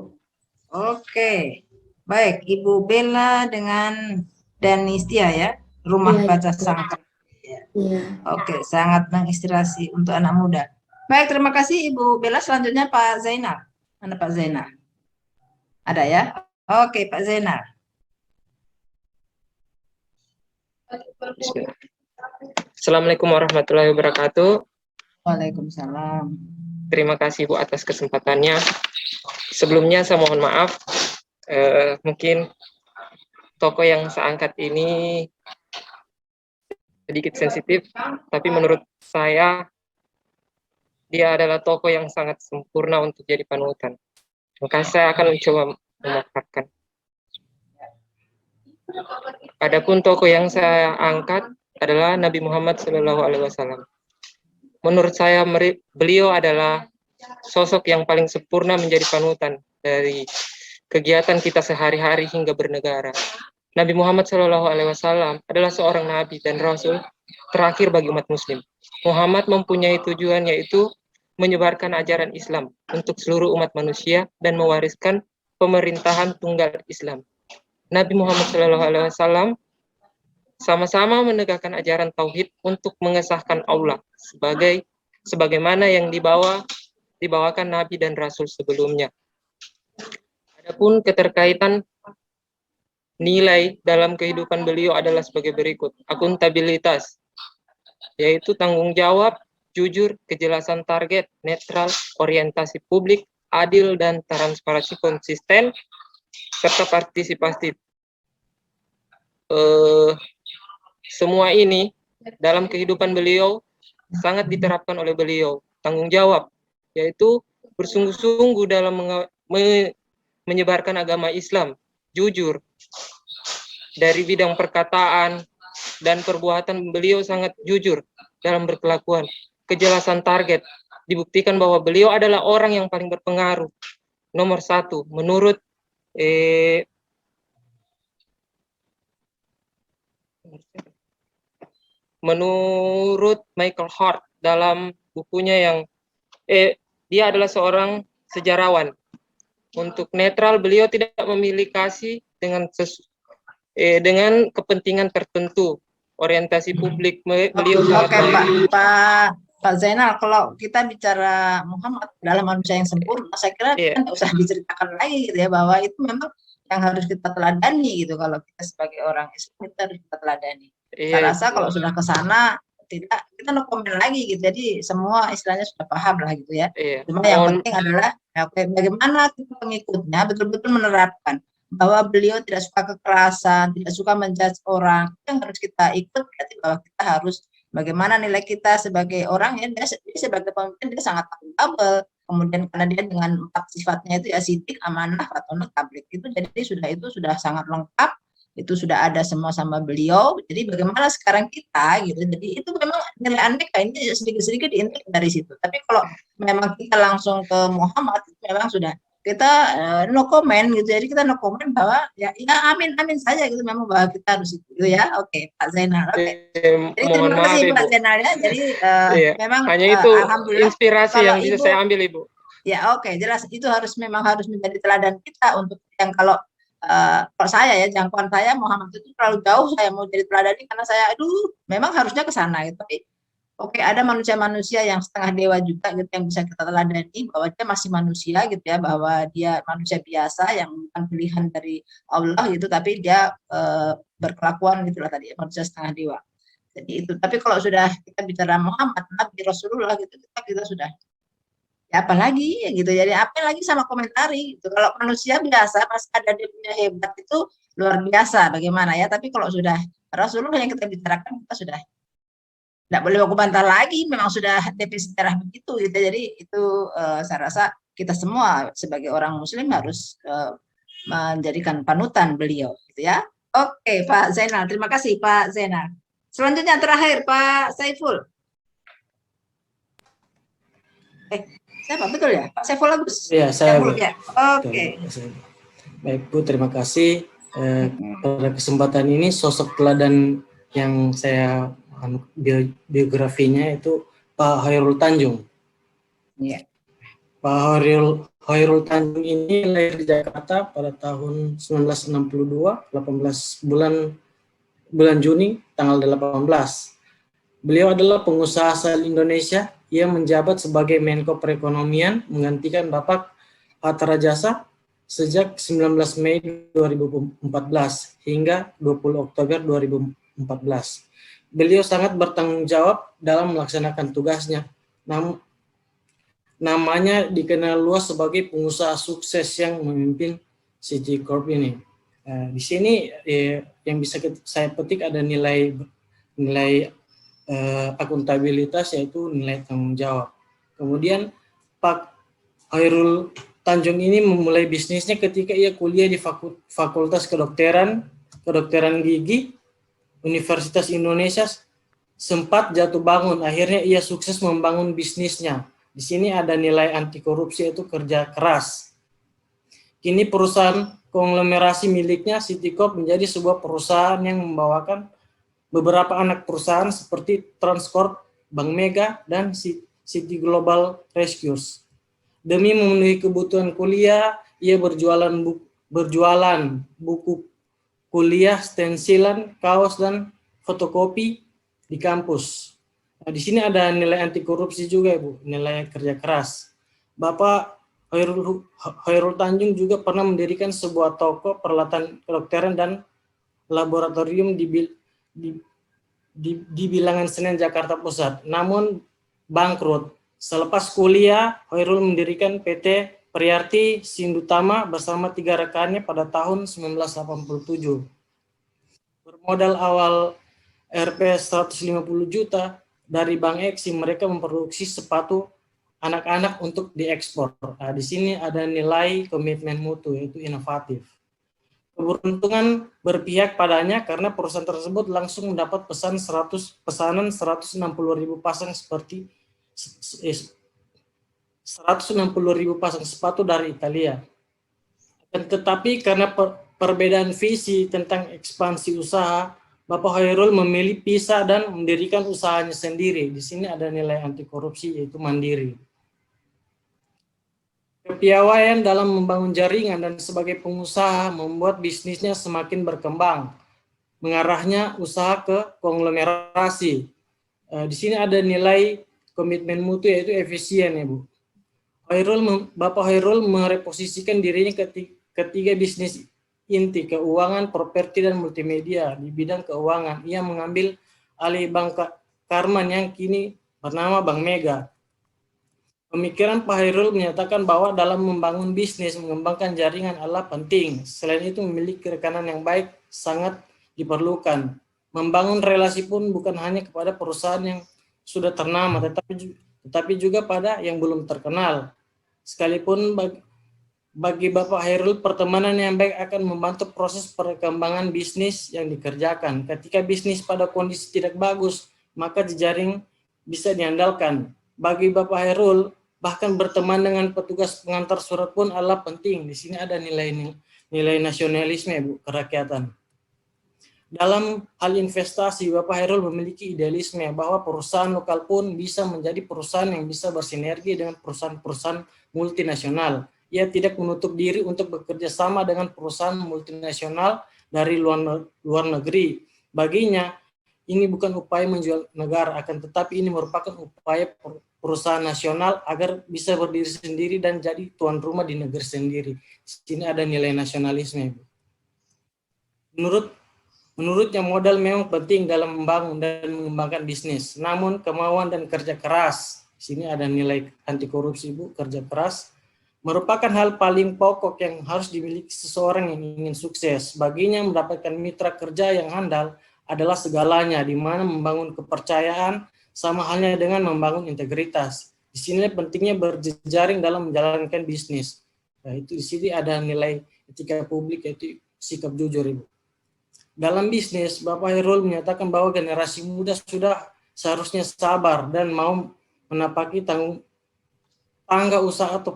Oke, baik, Ibu Bella dengan Danistia ya, Rumah Baca Sangkrah. Iya. Oke, sangat menginspirasi untuk anak muda. Baik, terima kasih Ibu Bella. Selanjutnya Pak Zainal. Mana Pak Zainal? Ada ya? Oke, Pak Zainal. Assalamualaikum warahmatullahi wabarakatuh. Waalaikumsalam. Terima kasih Bu atas kesempatannya. Sebelumnya saya mohon maaf, mungkin tokoh yang saya angkat ini sedikit sensitif, tapi menurut saya dia adalah tokoh yang sangat sempurna untuk jadi panutan. Maka saya akan mencoba memaparkan. Adapun tokoh yang saya angkat adalah Nabi Muhammad SAW. Menurut saya beliau adalah sosok yang paling sempurna menjadi panutan dari kegiatan kita sehari-hari hingga bernegara. Nabi Muhammad SAW adalah seorang nabi dan rasul terakhir bagi umat muslim. Muhammad mempunyai tujuan yaitu menyebarkan ajaran Islam untuk seluruh umat manusia dan mewariskan pemerintahan tunggal Islam. Nabi Muhammad SAW sama-sama menegakkan ajaran tauhid untuk mengesahkan Allah sebagaimana yang dibawakan nabi dan rasul sebelumnya. Adapun keterkaitan nilai dalam kehidupan beliau adalah sebagai berikut. Akuntabilitas, yaitu tanggung jawab, jujur, kejelasan target, netral, orientasi publik, adil, dan transparansi konsisten, serta partisipasi. Semua ini dalam kehidupan beliau sangat diterapkan oleh beliau. Tanggung jawab, yaitu bersungguh-sungguh dalam menyebarkan agama Islam, jujur, dari bidang perkataan dan perbuatan beliau sangat jujur dalam berkelakuan. Kejelasan target, dibuktikan bahwa beliau adalah orang yang paling berpengaruh. Nomor 1, menurut Michael Hart dalam bukunya yang dia adalah seorang sejarawan. Untuk netral, beliau tidak memilih kasih dengan kepentingan tertentu. Orientasi publik beliau sangat baik. Pak Zainal, kalau kita bicara Muhammad dalam manusia yang sempurna, saya kira kan tidak usah diceritakan lagi gitu ya, bahwa itu memang yang harus kita teladani gitu. Kalau kita sebagai orang Islam, kita harus kita teladani. Saya rasa kalau sudah ke sana kita no komen lagi gitu. Jadi semua istilahnya sudah paham lah gitu ya. Cuma yang penting adalah bagaimana kita pengikutnya betul-betul menerapkan bahwa beliau tidak suka kekerasan, tidak suka menjudge orang. Yang harus kita ikut berarti bahwa kita harus bagaimana nilai kita sebagai orang ya, dia sebagai pemimpin dia sangat akuntabel. Kemudian karena dia dengan 4 sifatnya itu ya sidik, amanah, fatonah, tablik itu jadi itu sudah sangat lengkap. Itu sudah ada semua sama beliau. Jadi bagaimana sekarang kita gitu. Jadi itu memang nilai aneka ini sedikit-sedikit diintip dari situ. Tapi kalau memang kita langsung ke Muhammad itu memang sudah kita no comment gitu. Jadi kita no comment bahwa ya amin saja gitu, memang bahwa kita harus itu gitu ya. Oke, Pak Zainal. Oke. Jadi Mohon terima maaf kasih Pak Ibu. Zainal ya. Jadi Iya, memang hanya itu alhamdulillah inspirasi kalau yang bisa Ibu saya ambil Ibu. ya oke, jelas itu memang harus menjadi teladan kita untuk yang kalau saya ya, jangkauan saya Muhammad itu terlalu jauh, saya mau jadi teladani karena saya memang harusnya ke sana gitu. Tapi oke, ada manusia-manusia yang setengah dewa juga gitu yang bisa kita teladani bahwa dia masih manusia gitu ya, bahwa dia manusia biasa yang bukan pilihan dari Allah gitu, tapi dia berkelakuan gitulah tadi manusia setengah dewa. Jadi itu. Tapi kalau sudah kita bicara Muhammad, Nabi Rasulullah gitu, kita sudah ya apalagi ya gitu. Jadi apa lagi sama komentari gitu. Kalau manusia biasa masih ada dia punya hebat itu luar biasa bagaimana ya. Tapi kalau sudah Rasulullah yang kita bicarakan, kita sudah tidak boleh baku bantah lagi, memang sudah definisi sejarah begitu gitu. Jadi itu saya rasa kita semua sebagai orang muslim harus menjadikan panutan beliau gitu ya. Oke, Pak Zainal, terima kasih Pak Zainal. Selanjutnya terakhir Pak Saiful. Siapa betul ya? Pak Saiful Agus. Iya, saya. Ya. Oke. Baik Bu, terima kasih pada kesempatan ini. Sosok teladan yang saya biografinya itu Pak Khairul Tanjung. Iya. Pak Khairul Tanjung ini lahir di Jakarta pada tahun 1962, 18 bulan Juni tanggal 18. Beliau adalah pengusaha asal Indonesia. Ia menjabat sebagai Menko Perekonomian menggantikan Bapak Hatta Rajasa sejak 19 Mei 2014 hingga 20 Oktober 2014. Beliau sangat bertanggung jawab dalam melaksanakan tugasnya. Namanya dikenal luas sebagai pengusaha sukses yang memimpin CG Corp ini. Di sini yang bisa saya petik ada nilai akuntabilitas, yaitu nilai tanggung jawab. Kemudian Pak Khairul Tanjung ini memulai bisnisnya ketika ia kuliah di Fakultas Kedokteran Gigi Universitas Indonesia. Sempat jatuh bangun, akhirnya ia sukses membangun bisnisnya. Di sini ada nilai anti korupsi, yaitu kerja keras. Kini perusahaan konglomerasi miliknya City Corp menjadi sebuah perusahaan yang membawakan beberapa anak perusahaan seperti Transcorp, Bank Mega, dan City Global Rescues. Demi memenuhi kebutuhan kuliah, ia berjualan buku kuliah, stensilan, kaos, dan fotokopi di kampus. Nah, di sini ada nilai anti korupsi juga, Bu, nilai kerja keras. Bapak Khairul Tanjung juga pernah mendirikan sebuah toko peralatan kedokteran dan laboratorium di Bilangan Senen, Jakarta Pusat. Namun bangkrut. Selepas kuliah, Khairul mendirikan PT Priarti Sindutama bersama 3 rekannya pada tahun 1987. Bermodal awal Rp 150 juta dari Bank Exim, mereka memproduksi sepatu anak-anak untuk diekspor. Nah, di sini ada nilai komitmen mutu, yaitu inovatif. Keberuntungan berpihak padanya karena perusahaan tersebut langsung mendapat pesanan 160.000 pasang 160.000 pasang sepatu dari Italia. Tetapi karena perbedaan visi tentang ekspansi usaha, Bapak Khairul memilih pisah dan mendirikan usahanya sendiri. Di sini ada nilai anti korupsi, yaitu mandiri. Kepiawaian dalam membangun jaringan dan sebagai pengusaha membuat bisnisnya semakin berkembang, mengarahnya usaha ke konglomerasi. Di sini ada nilai komitmen mutu, yaitu efisien, ya Bu. Bapak Khairul mereposisikan dirinya ketiga bisnis inti, keuangan, properti, dan multimedia. Di bidang keuangan, ia mengambil alih Bank Karman yang kini bernama Bank Mega. Pemikiran Pak Khairul menyatakan bahwa dalam membangun bisnis, mengembangkan jaringan adalah penting. Selain itu, memiliki rekanan yang baik sangat diperlukan. Membangun relasi pun bukan hanya kepada perusahaan yang sudah ternama, tetapi juga pada yang belum terkenal. Sekalipun bagi Bapak Khairul, pertemanan yang baik akan membantu proses perkembangan bisnis yang dikerjakan. Ketika bisnis pada kondisi tidak bagus, maka jejaring bisa diandalkan. Bagi Bapak Khairul, Bahkan berteman dengan petugas pengantar surat pun adalah penting. Di sini ada nilai nasionalisme, Bu, kerakyatan. Dalam hal investasi, Bapak Hairul memiliki idealisme bahwa perusahaan lokal pun bisa menjadi perusahaan yang bisa bersinergi dengan perusahaan-perusahaan multinasional. Ia tidak menutup diri untuk bekerja sama dengan perusahaan multinasional dari luar negeri. Baginya, ini bukan upaya menjual negara, akan tetapi ini merupakan upaya perusahaan nasional agar bisa berdiri sendiri dan jadi tuan rumah di negeri sendiri. Di sini ada nilai nasionalisme. Menurutnya modal memang penting dalam membangun dan mengembangkan bisnis. Namun kemauan dan kerja keras, di sini ada nilai anti korupsi, Bu, kerja keras, merupakan hal paling pokok yang harus dimiliki seseorang yang ingin sukses. Baginya mendapatkan mitra kerja yang handal adalah segalanya, di mana membangun kepercayaan sama halnya dengan membangun integritas. Di sini pentingnya berjejaring dalam menjalankan bisnis. Nah, itu di sini ada nilai etika publik, yaitu sikap jujur, Ibu. Dalam bisnis, Bapak Hairul menyatakan bahwa generasi muda sudah seharusnya sabar dan mau menapaki tangga usaha satu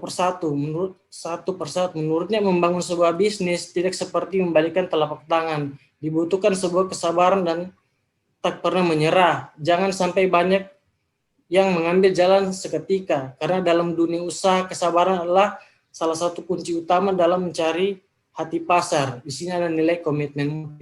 persatu. Menurutnya membangun sebuah bisnis tidak seperti membalikan telapak tangan. Dibutuhkan sebuah kesabaran dan tak pernah menyerah. Jangan sampai banyak yang mengambil jalan seketika, karena dalam dunia usaha kesabaran adalah salah satu kunci utama dalam mencari hati pasar. Di sini ada nilai komitmen.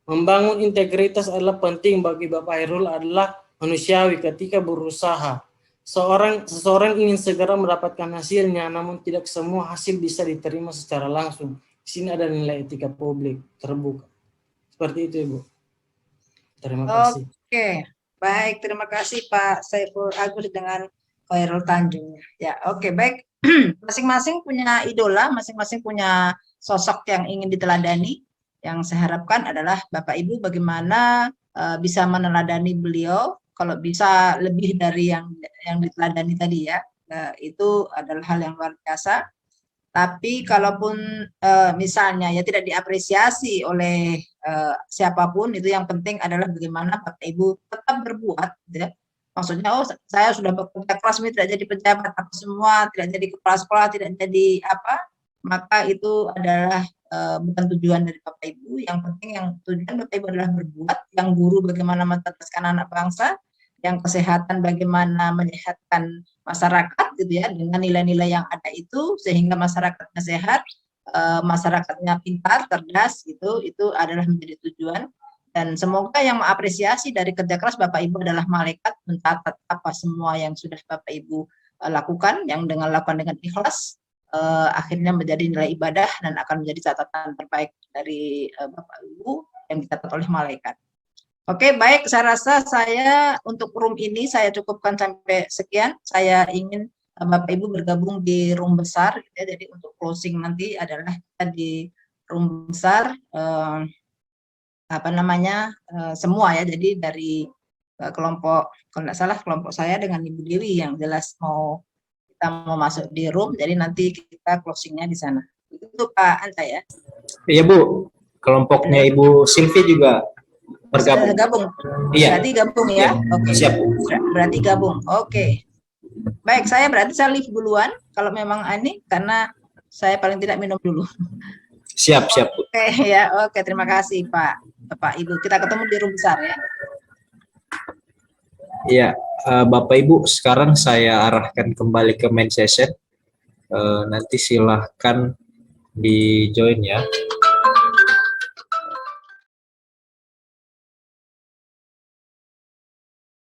Membangun integritas adalah penting bagi Bapak Hairul adalah manusiawi ketika berusaha. Seseorang ingin segera mendapatkan hasilnya, namun tidak semua hasil bisa diterima secara langsung. Di sini ada nilai etika publik terbuka. Seperti itu, Ibu. Terima kasih. Oke, baik. Terima kasih Pak Saiful Agus dengan Hairul Tanjung. Ya, oke, baik. Masing-masing punya idola, masing-masing punya sosok yang ingin diteladani. Yang saya harapkan adalah Bapak Ibu bagaimana bisa meneladani beliau, kalau bisa lebih dari yang diteladani tadi ya, itu adalah hal yang luar biasa. Tapi kalaupun misalnya ya tidak diapresiasi oleh siapapun, itu yang penting adalah bagaimana Bapak Ibu tetap berbuat, ya. Maksudnya, oh saya sudah bekerja keras, tidak jadi pejabat, apa semua, tidak jadi kepala sekolah, tidak jadi apa, maka itu adalah bukan tujuan dari Bapak Ibu. Yang penting yang tujuan Bapak Ibu adalah berbuat, yang guru bagaimana mencerdaskan anak bangsa, yang kesehatan bagaimana menyehatkan masyarakat gitu ya, dengan nilai-nilai yang ada itu sehingga masyarakatnya sehat, masyarakatnya pintar, cerdas gitu, itu adalah menjadi tujuan. Dan semoga yang mengapresiasi dari kerja keras Bapak Ibu adalah malaikat mencatat apa semua yang sudah Bapak Ibu lakukan, yang lakukan dengan ikhlas, akhirnya menjadi nilai ibadah dan akan menjadi catatan terbaik dari Bapak Ibu yang dicatat oleh malaikat. Oke, baik, saya rasa saya untuk room ini saya cukupkan sampai sekian. Saya ingin Bapak Ibu bergabung di room besar, gitu ya. Jadi untuk closing nanti adalah kita di room besar, semua ya. Jadi dari kelompok, kalau tidak salah kelompok saya dengan Ibu Dewi yang jelas kita mau masuk di room, jadi nanti kita closingnya di sana. Itu Pak Anta ya? Iya Bu, kelompoknya Ibu Silvi juga bergabung. Iya. Berarti gabung ya? Oke. Siap. Berarti gabung. Oke. Baik, saya leave duluan kalau memang ini, karena saya paling tidak minum dulu. Siap. Oke ya, oke, terima kasih Pak, Bapak Ibu. Kita ketemu di room besar ya. Iya, Bapak Ibu, sekarang saya arahkan kembali ke main session. Nanti silahkan di join ya.